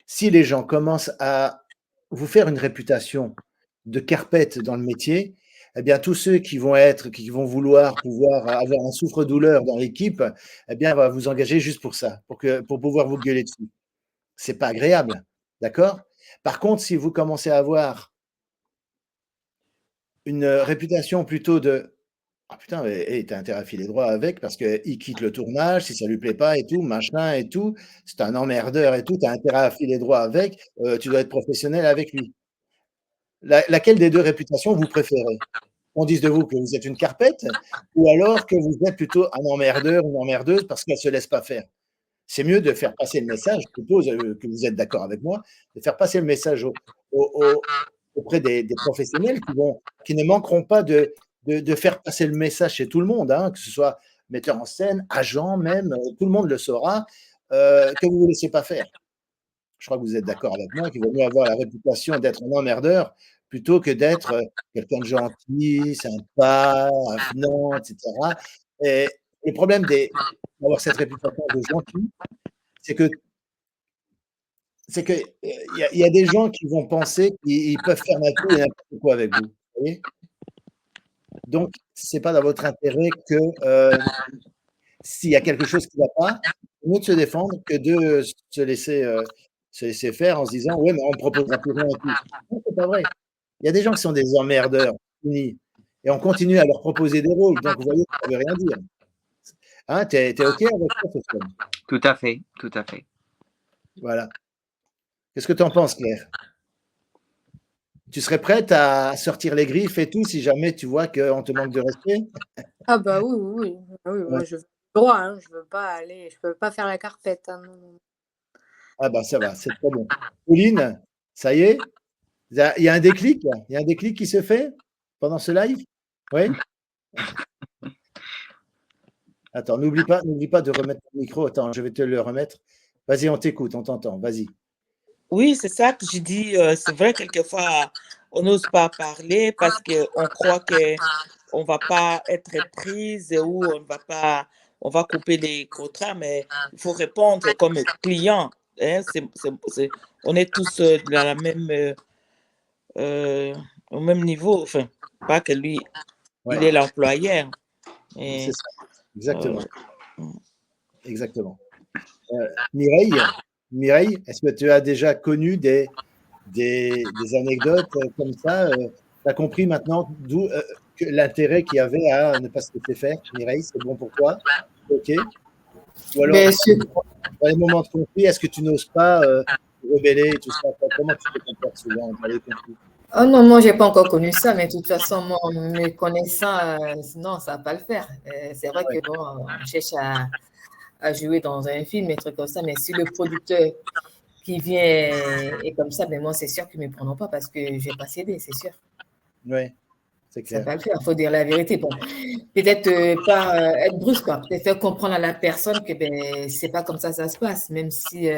si les gens commencent à vous faire une réputation de carpette dans le métier, eh bien, tous ceux qui vont vouloir pouvoir avoir un souffre-douleur dans l'équipe, eh bien, va vous engager juste pour ça, pour pouvoir vous gueuler dessus. C'est pas agréable, d'accord? Par contre, si vous commencez à avoir une réputation plutôt de ah putain, mais tu as intérêt à filer droit avec parce qu'il quitte le tournage, si ça lui plaît pas et tout, machin et tout, c'est un emmerdeur et tout, tu as intérêt à filer droit avec, tu dois être professionnel avec lui. Laquelle des 2 réputations vous préférez? On dise de vous que vous êtes une carpette ou alors que vous êtes plutôt un emmerdeur, une emmerdeuse parce qu'elle se laisse pas faire? C'est mieux de faire passer le message, je suppose, que vous êtes d'accord avec moi, de faire passer le message auprès des professionnels qui ne manqueront pas de faire passer le message chez tout le monde, hein, que ce soit metteur en scène, agent même, tout le monde le saura, que vous ne vous laissez pas faire. Je crois que vous êtes d'accord avec moi qu'il vaut mieux avoir la réputation d'être un emmerdeur plutôt que d'être, quelqu'un de gentil, sympa, avenant et cetera et le problème d'avoir cette réputation de gentil, c'est que il y a des gens qui vont penser qu'ils peuvent faire tout et n'importe quoi avec vous, vous voyez? Donc c'est pas dans votre intérêt que, s'il y a quelque chose qui ne va pas, c'est mieux de se défendre que de se laisser faire en se disant: «Ouais, mais on me proposera plus rien et tout». Non, c'est pas vrai. Il y a des gens qui sont des emmerdeurs finis et on continue à leur proposer des rôles, donc vous voyez, ça veut rien dire. Hein, tu es OK avec ça, Sofiane? Tout à fait, tout à fait. Voilà. Qu'est-ce que tu en penses, Claire? Tu serais prête à sortir les griffes et tout si jamais tu vois qu'on te manque de respect? Ah bah oui, oui, oui. Ah oui, Ouais. moi je veux le droit, hein, je peux pas faire la carpette, hein, non, non. Ah bah ça va, c'est très bon. Pauline, ça y est? Il y a un déclic? Il y a un déclic qui se fait pendant ce live? Oui? Attends, n'oublie pas de remettre ton micro. Attends, je vais te le remettre. Vas-y, on t'écoute, on t'entend. Vas-y. Oui, c'est ça que je dis. C'est vrai, quelquefois, on n'ose pas parler parce qu'on croit qu'on ne va pas être prise ou on va couper les contrats, mais il faut répondre comme client. Hein, on est tous dans la même, au même niveau. Enfin, pas que lui, Ouais, il est l'employeur. c'est Et, ça. Exactement. euh, Exactement. Mireille, est-ce que tu as déjà connu des anecdotes comme ça? Tu as compris maintenant d'où l'intérêt qu'il y avait à ne pas se laisser faire? Mireille, c'est bon pour toi? OK. Ou alors, Ben, dans les moments de conflit, est-ce que tu n'oses pas te rebeller et tout ça? Comment tu te comportes souvent dans les conflits? oh non, moi, j'ai pas encore connu ça, mais de toute façon, moi, me connaissant, non, ça va pas le faire. C'est vrai que bon, on cherche à jouer dans un film, et trucs comme ça, mais si le producteur qui vient est comme ça, ben moi, c'est sûr qu'ils ne me prendront pas parce que je vais pas céder, c'est sûr. Oui, c'est Ça clair. va pas le faire, il faut dire la vérité. Bon, peut-être pas être brusque, quoi. Peut-être faire comprendre à la personne que ben, c'est pas comme ça se passe, même si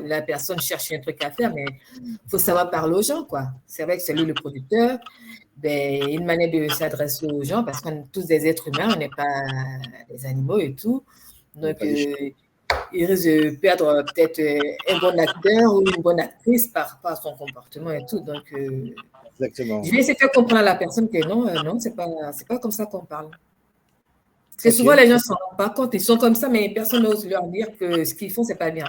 la personne cherche un truc à faire, mais il faut savoir parler aux gens, quoi. C'est vrai que c'est lui le producteur, ben, une manière de s'adresser aux gens, parce qu'on est tous des êtres humains, on n'est pas des animaux et tout. On n'est Donc, pas des chiens. il risque de perdre peut-être un bon acteur ou une bonne actrice par son comportement et tout. Donc, Exactement. je vais essayer de faire comprendre à la personne que non, non, c'est pas comme ça qu'on parle. Parce que OK. souvent, les gens ne s'en rendent pas compte. Ils sont comme ça, mais personne n'ose leur dire que ce qu'ils font, c'est pas bien.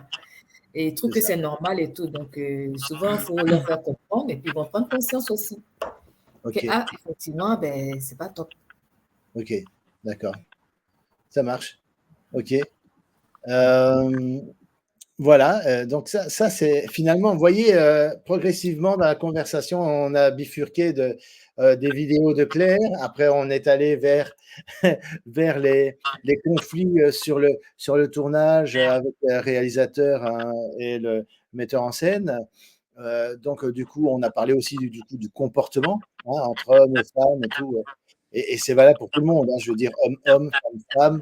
Et ils trouvent C'est que ça. c'est normal et tout. Donc, souvent, il faut leur faire comprendre et puis ils vont prendre conscience aussi que, OK. ah, effectivement, ben, c'est pas top. OK. D'accord. Ça marche. OK. Voilà, donc ça c'est finalement, vous voyez, progressivement dans la conversation, on a bifurqué des vidéos de Claire. Après, on est allé vers vers les conflits, sur le tournage, avec le réalisateur, hein, et le metteur en scène. Donc, du coup, on a parlé aussi du coup, du comportement, hein, entre hommes et femmes et tout, et c'est valable pour tout le monde, hein. Je veux dire homme-homme, femme-femme,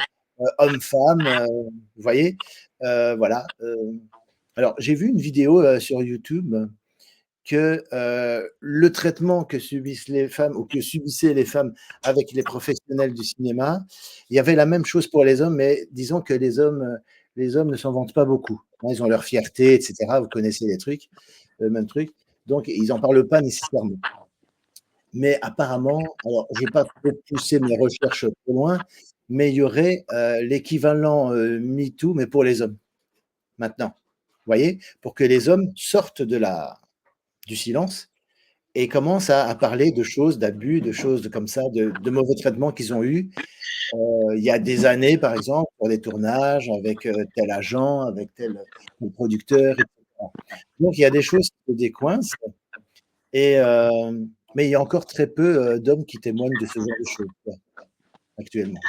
homme-femme, vous voyez? Voilà, alors j'ai vu une vidéo, sur YouTube que, le traitement que subissent les femmes ou que subissaient les femmes avec les professionnels du cinéma, il y avait la même chose pour les hommes, mais disons que les hommes ne s'en vantent pas beaucoup, hein. Ils ont leur fierté et cetera, vous connaissez les trucs, le même truc, donc ils en parlent pas nécessairement. Mais apparemment, alors j'ai pas trop poussé mes recherches trop loin, mais il y aurait, l'équivalent, MeToo, mais pour les hommes, maintenant. Vous voyez? Pour que les hommes sortent du silence et commencent à parler de choses, d'abus, de choses comme ça, de mauvais traitements qu'ils ont eus, il y a des années, par exemple, pour des tournages avec, tel agent, avec tel producteur et cetera. Donc il y a des choses qui se décoincent et mais il y a encore très peu, d'hommes qui témoignent de ce genre de choses, quoi, actuellement.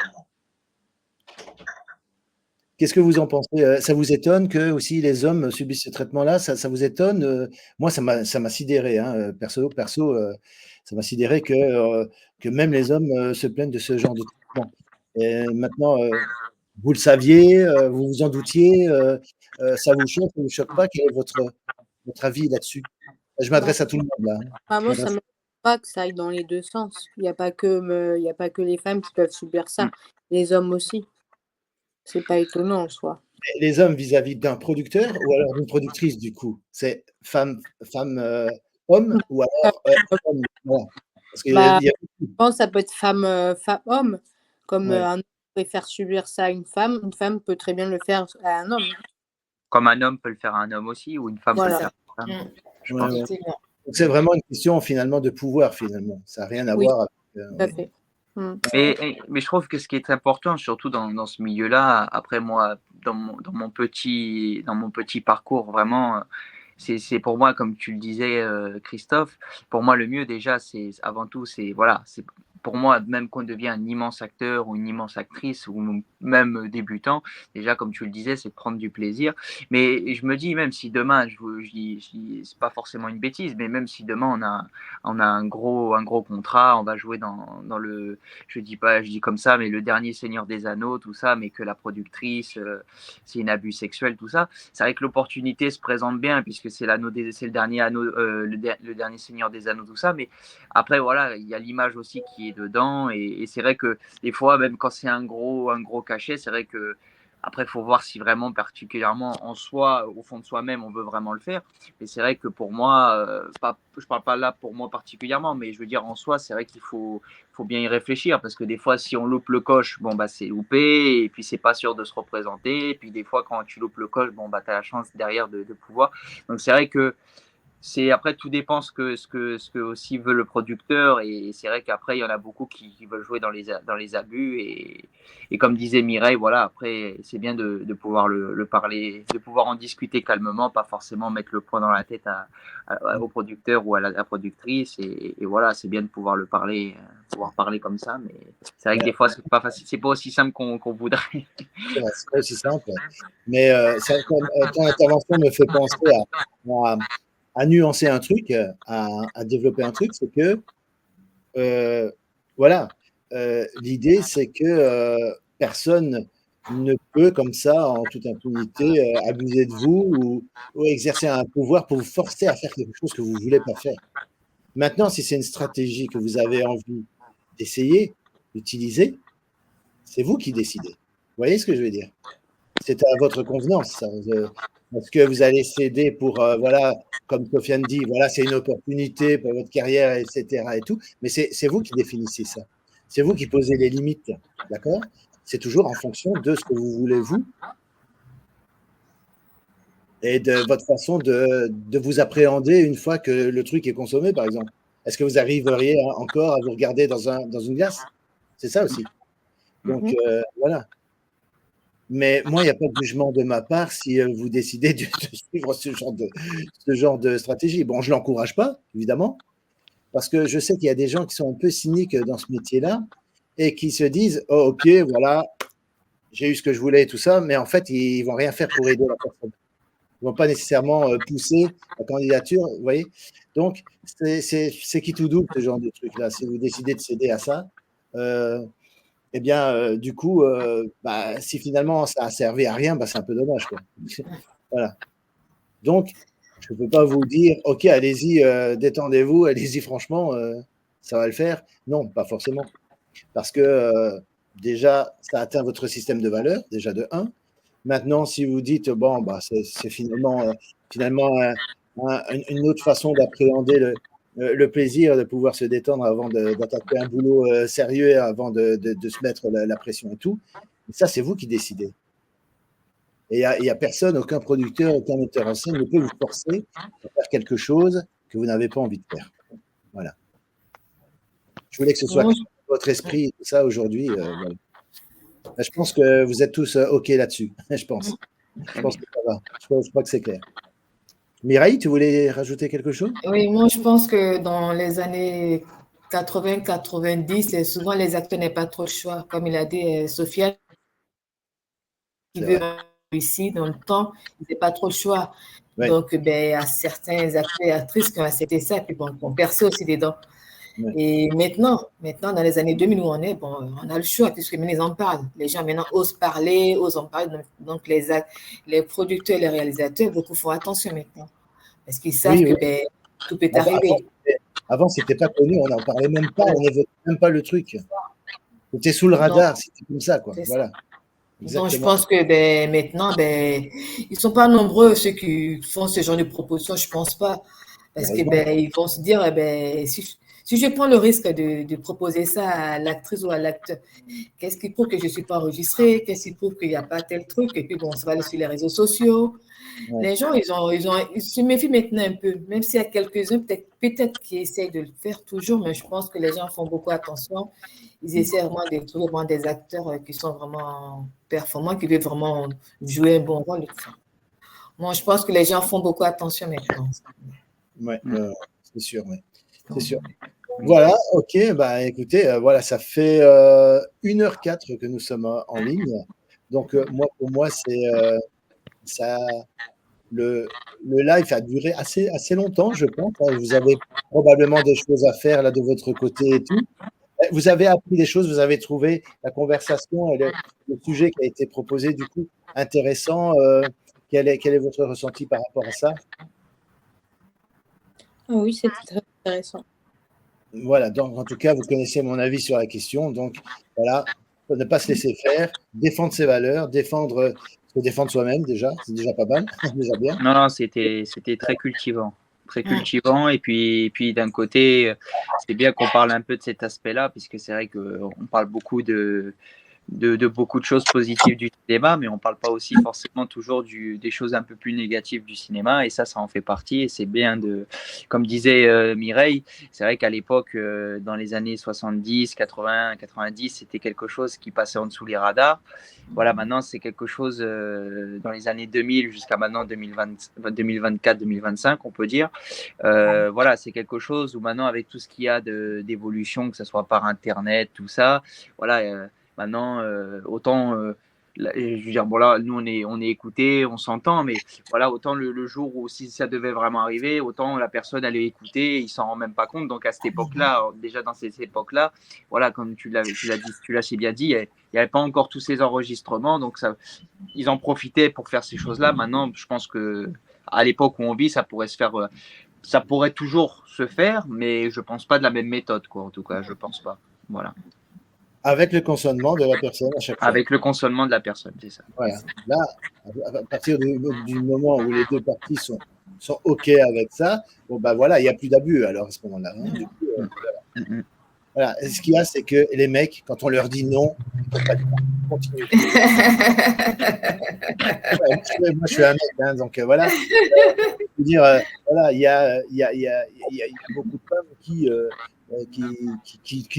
Qu'est-ce que vous en pensez? Ça vous étonne que aussi les hommes subissent ce traitement-là? Ça vous étonne? Moi, ça m'a sidéré, hein, perso, ça m'a sidéré que même les hommes, se plaignent de ce genre de traitement. Et maintenant, vous le saviez, vous vous en doutiez, ça vous choque pas? Quel est votre avis là-dessus? Je Bah, m'adresse à tout le monde là, hein. bah, Je moi, ça m'adresse me pas que ça aille dans les 2 sens. Il y a pas que les femmes qui peuvent subir ça, les hommes aussi. C'est pas étonnant en soi. les hommes vis-à-vis d'un producteur ou alors d'une productrice du coup? C'est femme, homme ou alors, homme? Voilà. Parce qu'il y a Bah, il y a je pense que ça peut être femme-homme, comme, ouais, un homme peut faire subir ça à une femme peut très bien le faire à un homme. Comme un homme peut le faire à un homme aussi, ou une femme peut le Voilà, faire à une femme, je ouais, pense. ouais. Effectivement. Donc c'est vraiment une question finalement de pouvoir finalement. Ça a rien à oui, voir avec, tout à ouais. fait. Mmh. Mais je trouve que ce qui est important, surtout dans ce milieu-là, après moi, dans mon petit parcours, vraiment, c'est pour moi, comme tu le disais, Christophe, pour moi, le mieux déjà, c'est avant tout, c'est voilà, c'est pour moi, même qu'on devient un immense acteur ou une immense actrice ou même débutant, déjà, comme tu le disais, c'est de prendre du plaisir. Mais je me dis, même si demain, c'est pas forcément une bêtise, mais même si demain on a un gros contrat, on va jouer dans le, je dis pas, je dis comme ça, mais le dernier Seigneur des Anneaux, tout ça, mais que la productrice, c'est un abus sexuel, tout ça. C'est vrai que l'opportunité se présente bien puisque c'est c'est le dernier anneau, le dernier Seigneur des Anneaux, tout ça. Mais après, voilà, il y a l'image aussi qui est dedans et c'est vrai que des fois, même quand c'est un gros cachet, c'est vrai que après, il faut voir si vraiment, particulièrement en soi, au fond de soi-même, on veut vraiment le faire. Mais c'est vrai que pour moi, je parle pas là pour moi particulièrement, mais je veux dire en soi, c'est vrai qu'il faut bien y réfléchir parce que des fois, si on loupe le coche, bon, bah, c'est loupé et puis c'est pas sûr de se représenter. Et puis des fois, quand tu loupes le coche, bon, bah, tu as la chance derrière de pouvoir. Donc c'est vrai que c'est après tout dépend ce que aussi veut le producteur et c'est vrai qu'après il y en a beaucoup qui veulent jouer dans les abus et comme disait Mireille voilà après c'est bien de pouvoir le parler de pouvoir en discuter calmement pas forcément mettre le poing dans la tête au producteur ou à la productrice et voilà c'est bien de pouvoir parler comme ça mais c'est vrai que des fois c'est pas facile c'est pas aussi simple qu'on voudrait. C'est pas aussi simple. Mais ton intervention me fait penser à nuancer un truc, à développer un truc, c'est que voilà, l'idée c'est que personne ne peut comme ça, en toute impunité, abuser de vous ou exercer un pouvoir pour vous forcer à faire quelque chose que vous ne voulez pas faire. Maintenant, si c'est une stratégie que vous avez envie d'essayer, d'utiliser, c'est vous qui décidez. Vous voyez ce que je veux dire? C'est à votre convenance. Ça. Est-ce que vous allez céder pour, voilà, comme Sofiane dit, voilà, c'est une opportunité pour votre carrière, etc. et tout, mais c'est vous qui définissez ça. C'est vous qui posez les limites, d'accord? C'est toujours en fonction de ce que vous voulez, vous, et de votre façon de vous appréhender une fois que le truc est consommé, par exemple. Est-ce que vous arriveriez encore à vous regarder dans une glace? C'est ça aussi. Donc, voilà. Mais moi, il n'y a pas de jugement de ma part si vous décidez de suivre ce genre de stratégie. Bon, je ne l'encourage pas, évidemment, parce que je sais qu'il y a des gens qui sont un peu cyniques dans ce métier-là et qui se disent oh, ok, voilà, j'ai eu ce que je voulais et tout ça, mais en fait, ils ne vont rien faire pour aider la personne. Ils ne vont pas nécessairement pousser la candidature, vous voyez. Donc, c'est qui tout double, ce genre de truc-là. Si vous décidez de céder à ça, eh bien, du coup, bah, si finalement ça a servi à rien, bah, c'est un peu dommage, quoi. Voilà. Donc, je ne peux pas vous dire, OK, allez-y, détendez-vous, allez-y, franchement, ça va le faire. Non, pas forcément. Parce que déjà, ça atteint votre système de valeurs, déjà de 1. Maintenant, si vous dites, bon, bah, c'est finalement une autre façon d'appréhender le plaisir de pouvoir se détendre avant d'attaquer un boulot sérieux, avant de se mettre la pression et tout. Et ça, c'est vous qui décidez. Et il n'y a personne, aucun producteur, aucun metteur en scène ne peut vous forcer à faire quelque chose que vous n'avez pas envie de faire. Voilà. Je voulais que ce soit votre esprit et tout ça aujourd'hui. Voilà. Je pense que vous êtes tous OK là-dessus. Je pense. Je pense que ça va. Je crois que c'est clair. Mireille, tu voulais rajouter quelque chose? Oui, moi je pense que dans les années 80-90, souvent les acteurs n'ont pas trop le choix. Comme il a dit Sofiane, qui veut réussir dans le temps, ils n'ont pas trop le choix. Ouais. Donc, ben, il y a certains acteurs et actrices qui ont accepté ça, et puis bon, on perce aussi dedans. Ouais. Et maintenant, dans les années 2000 où on est, bon, on a le choix puisque maintenant ils en parlent. Les gens maintenant osent parler, osent en parler. Donc les producteurs et les réalisateurs, beaucoup font attention maintenant. Parce qu'ils savent que ben, tout peut arriver. Avant, c'était pas connu, on n'en parlait même pas, on n'évoquait même pas le truc. C'était sous le radar, c'était comme ça, quoi. Voilà. Donc, je pense que ben, maintenant, ben, ils ne sont pas nombreux ceux qui font ce genre de propositions, je ne pense pas. Parce que ben, ils vont se dire, ben, si je prends le risque de proposer ça à l'actrice ou à l'acteur, qu'est-ce qui prouve que je ne suis pas enregistrée? Qu'est-ce qui prouve qu'il n'y a pas tel truc? Et puis, bon, ça va aller sur les réseaux sociaux. Ouais. Les gens, ils se méfient maintenant un peu, même s'il y a quelques-uns peut-être qui essayent de le faire toujours, mais je pense que les gens font beaucoup attention. Ils essaient vraiment de trouver vraiment des acteurs qui sont vraiment performants, qui veulent vraiment jouer un bon rôle. Bon, je pense que les gens font beaucoup attention maintenant. Ouais, c'est sûr, ouais. C'est sûr. Voilà, ok, bah écoutez, voilà, ça fait 1h04 que nous sommes en ligne. Donc, pour moi, ça, le live a duré assez longtemps, je pense. Vous avez probablement des choses à faire là de votre côté et tout. Vous avez appris des choses, vous avez trouvé la conversation et le sujet qui a été proposé, du coup, intéressant. Quel est votre ressenti par rapport à ça? Oui, c'était très intéressant. Voilà, donc en tout cas, vous connaissez mon avis sur la question. Donc voilà, faut ne pas se laisser faire, défendre ses valeurs, défendre soi-même déjà, c'est déjà pas mal, déjà bien. Non, c'était très cultivant. Très cultivant. Et puis d'un côté, c'est bien qu'on parle un peu de cet aspect-là, puisque c'est vrai qu'on parle beaucoup de beaucoup de choses positives du cinéma, mais on ne parle pas aussi forcément toujours des choses un peu plus négatives du cinéma, et ça en fait partie, et c'est bien comme disait Mireille, c'est vrai qu'à l'époque, dans les années 70, 80, 90, c'était quelque chose qui passait en dessous les radars. Voilà, maintenant c'est quelque chose dans les années 2000 jusqu'à maintenant 2024, 2025, on peut dire. Voilà, c'est quelque chose où maintenant, avec tout ce qu'il y a d'évolution, que ce soit par Internet, tout ça, voilà. Maintenant, autant, je veux dire, bon là, nous on est écoutés, on s'entend, mais voilà, autant le jour où si ça devait vraiment arriver, autant la personne elle est écoutée, il s'en rend même pas compte. Donc à cette époque-là, déjà dans ces époques-là, voilà, comme tu l'as si bien dit, il n'y avait pas encore tous ces enregistrements, donc ça, ils en profitaient pour faire ces choses-là. Maintenant, je pense que à l'époque où on vit, ça pourrait se faire. Ça pourrait toujours se faire, mais je pense pas de la même méthode, quoi. En tout cas, je pense pas. Voilà. Avec le consentement de la personne à chaque fois. Avec le consentement de la personne, c'est ça. Voilà. Là, à partir du moment où les deux parties sont OK avec ça, bon, bah voilà, il n'y a plus d'abus alors à ce moment-là. Hein. Du coup, voilà. Voilà. Et ce qu'il y a, c'est que les mecs, quand on leur dit non, ils ne peuvent pas dire continue. Moi, je suis un mec, hein, donc voilà. Je veux dire, voilà, il y a beaucoup de femmes qui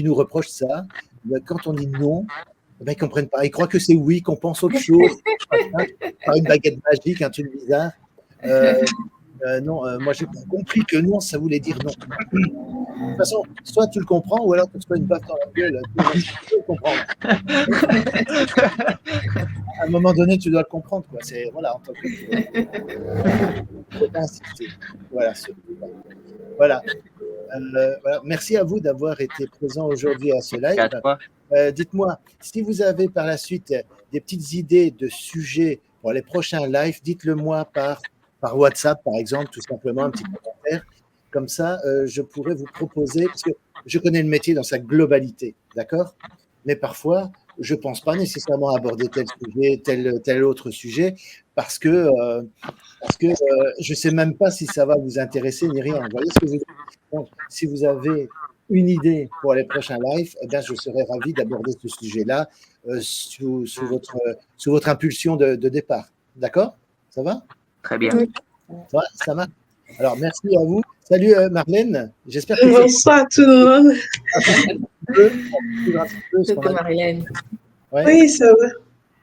nous reprochent ça. Mais quand on dit non, les mecs ne comprennent pas. Ils croient que c'est oui, qu'on pense autre chose, par une baguette magique, un truc bizarre. Non, moi j'ai compris que non, ça voulait dire non. De toute façon, soit tu le comprends, ou alors tu te fais une baffe dans la gueule. Tu peux le comprendre. À un moment donné, tu dois le comprendre. Quoi. C'est, voilà, en tant que. Faut pas insister. Voilà. Voilà. Voilà. Merci à vous d'avoir été présent aujourd'hui à ce live. Dites-moi, si vous avez par la suite des petites idées de sujets pour les prochains lives, dites-le moi par WhatsApp, par exemple, tout simplement, un petit commentaire. Comme ça, je pourrais vous proposer, parce que je connais le métier dans sa globalité, d'accord? Mais parfois, je ne pense pas nécessairement aborder tel sujet, tel autre sujet, parce que je ne sais même pas si ça va vous intéresser ni rien. Vous voyez ce que je veux dire? Donc, si vous avez une idée pour les prochains lives, eh bien, je serais ravi d'aborder ce sujet-là sous votre impulsion de départ. D'accord? Ça va? Très bien. Ça marche. Alors, merci à vous. Salut Marlène. J'espère que bonsoir tout le monde. C'était Marlène. Ouais. Oui, ça va.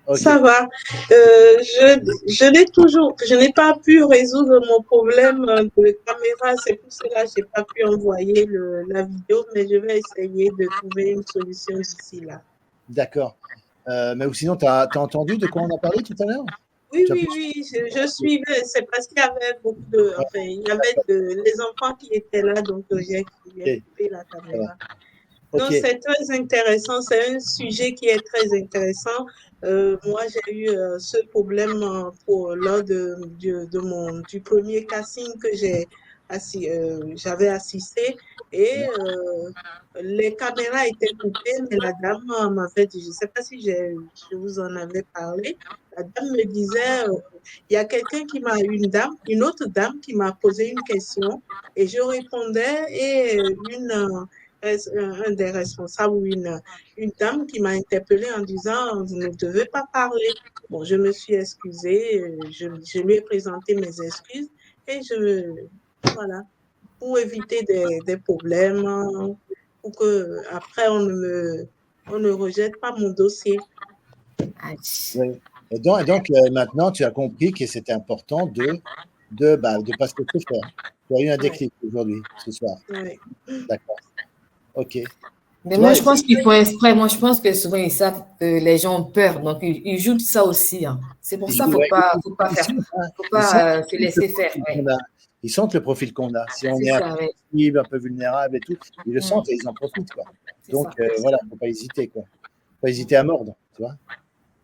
Okay. Ça va. Je n'ai pas pu résoudre mon problème de caméra. C'est pour cela que je n'ai pas pu envoyer la vidéo, mais je vais essayer de trouver une solution d'ici là. D'accord. Mais sinon, tu as entendu de quoi on a parlé tout à l'heure? Oui, je suivais. C'est parce qu'il y avait beaucoup de. Enfin, il y avait les enfants qui étaient là, donc j'ai coupé la caméra. Okay. Non, c'est très intéressant. C'est un sujet qui est très intéressant. Moi, j'ai eu ce problème lors du premier casting que j'avais assisté. Et les caméras étaient coupées, mais la dame m'avait dit, je ne sais pas si je vous en avais parlé, la dame me disait, il y a une autre dame qui m'a posé une question et je répondais et un des responsables ou une dame qui m'a interpellée en disant, vous ne devez pas parler. Bon, je me suis excusée, je lui ai présenté mes excuses et voilà, pour éviter des problèmes, pour que après on ne rejette pas mon dossier. Oui. Et donc maintenant, tu as compris que c'était important de pas se laisser faire. Tu as eu un déclic aujourd'hui, ce soir. Oui. D'accord. OK. Mais moi, je pense qu'ils font exprès. Moi, je pense que souvent, ils savent que les gens ont peur. Donc, ils jouent de ça aussi. Hein. C'est pour ça qu'il ne faut pas faire. Faut pas se laisser faire. Ouais. Ils sentent le profil qu'on a. Si on est un peu vulnérable et tout, ils le sentent et ils en profitent. Quoi. Donc, voilà, il ne faut pas hésiter. Quoi. Faut pas hésiter à mordre. Tu vois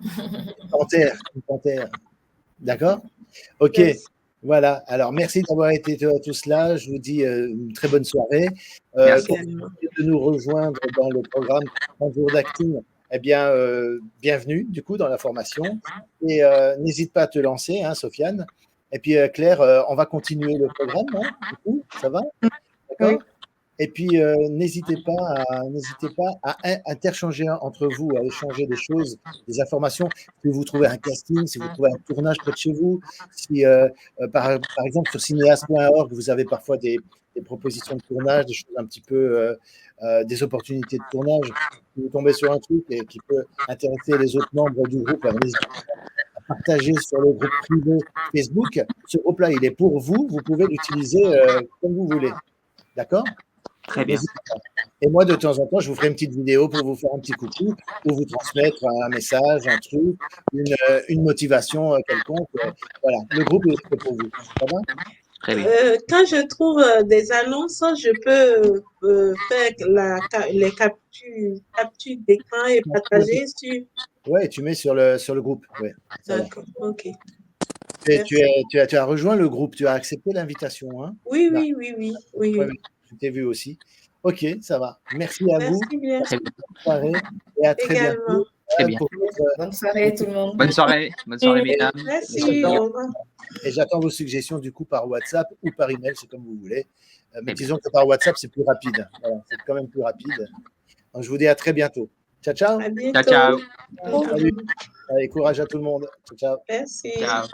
une panthère. D'accord. OK. Yes. Voilà. Alors, merci d'avoir été tous là. Je vous dis une très bonne soirée. De nous rejoindre dans le programme 30 jours d'acting. Eh bien, bienvenue, du coup, dans la formation. Et n'hésite pas à te lancer, hein, Sofiane. Et puis, Claire, on va continuer le programme, hein, du coup, ça va? D'accord. Oui. Et puis, n'hésitez pas à interchanger entre vous, à échanger des choses, des informations. Si vous trouvez un casting, si vous trouvez un tournage près de chez vous, si, par exemple, sur cinéaste.org, vous avez parfois des propositions de tournage, des choses un petit peu, des opportunités de tournage. Si vous tombez sur un truc qui peut intéresser les autres membres du groupe, n'hésitez pas à partager sur le groupe privé Facebook. Ce groupe-là, il est pour vous. Vous pouvez l'utiliser comme vous voulez. D'accord ? Très bien. Et moi, de temps en temps, je vous ferai une petite vidéo pour vous faire un petit coucou, pour vous transmettre un message, un truc, une motivation quelconque. Voilà, le groupe est pour vous. Ça va ? Très bien. Quand je trouve des annonces, je peux faire les captures d'écran et partager sur... Oui, tu mets sur le groupe. Ouais, d'accord, ok. Tu as rejoint le groupe, tu as accepté l'invitation. Hein ? Oui. Ouais, je t'ai vu aussi. Ok, ça va. Merci à vous. Merci bien. Bonne soirée et à très bientôt. Très bien. Bonne soirée tout le monde. Bonne soirée, mesdames. Merci. Et j'attends vos suggestions du coup par WhatsApp ou par email, c'est comme vous voulez. Mais disons que par WhatsApp, c'est plus rapide. Voilà, c'est quand même plus rapide. Donc, je vous dis à très bientôt. Ciao, ciao. À bientôt. Ciao. Salut. Allez, courage à tout le monde. Ciao. Merci. Ciao.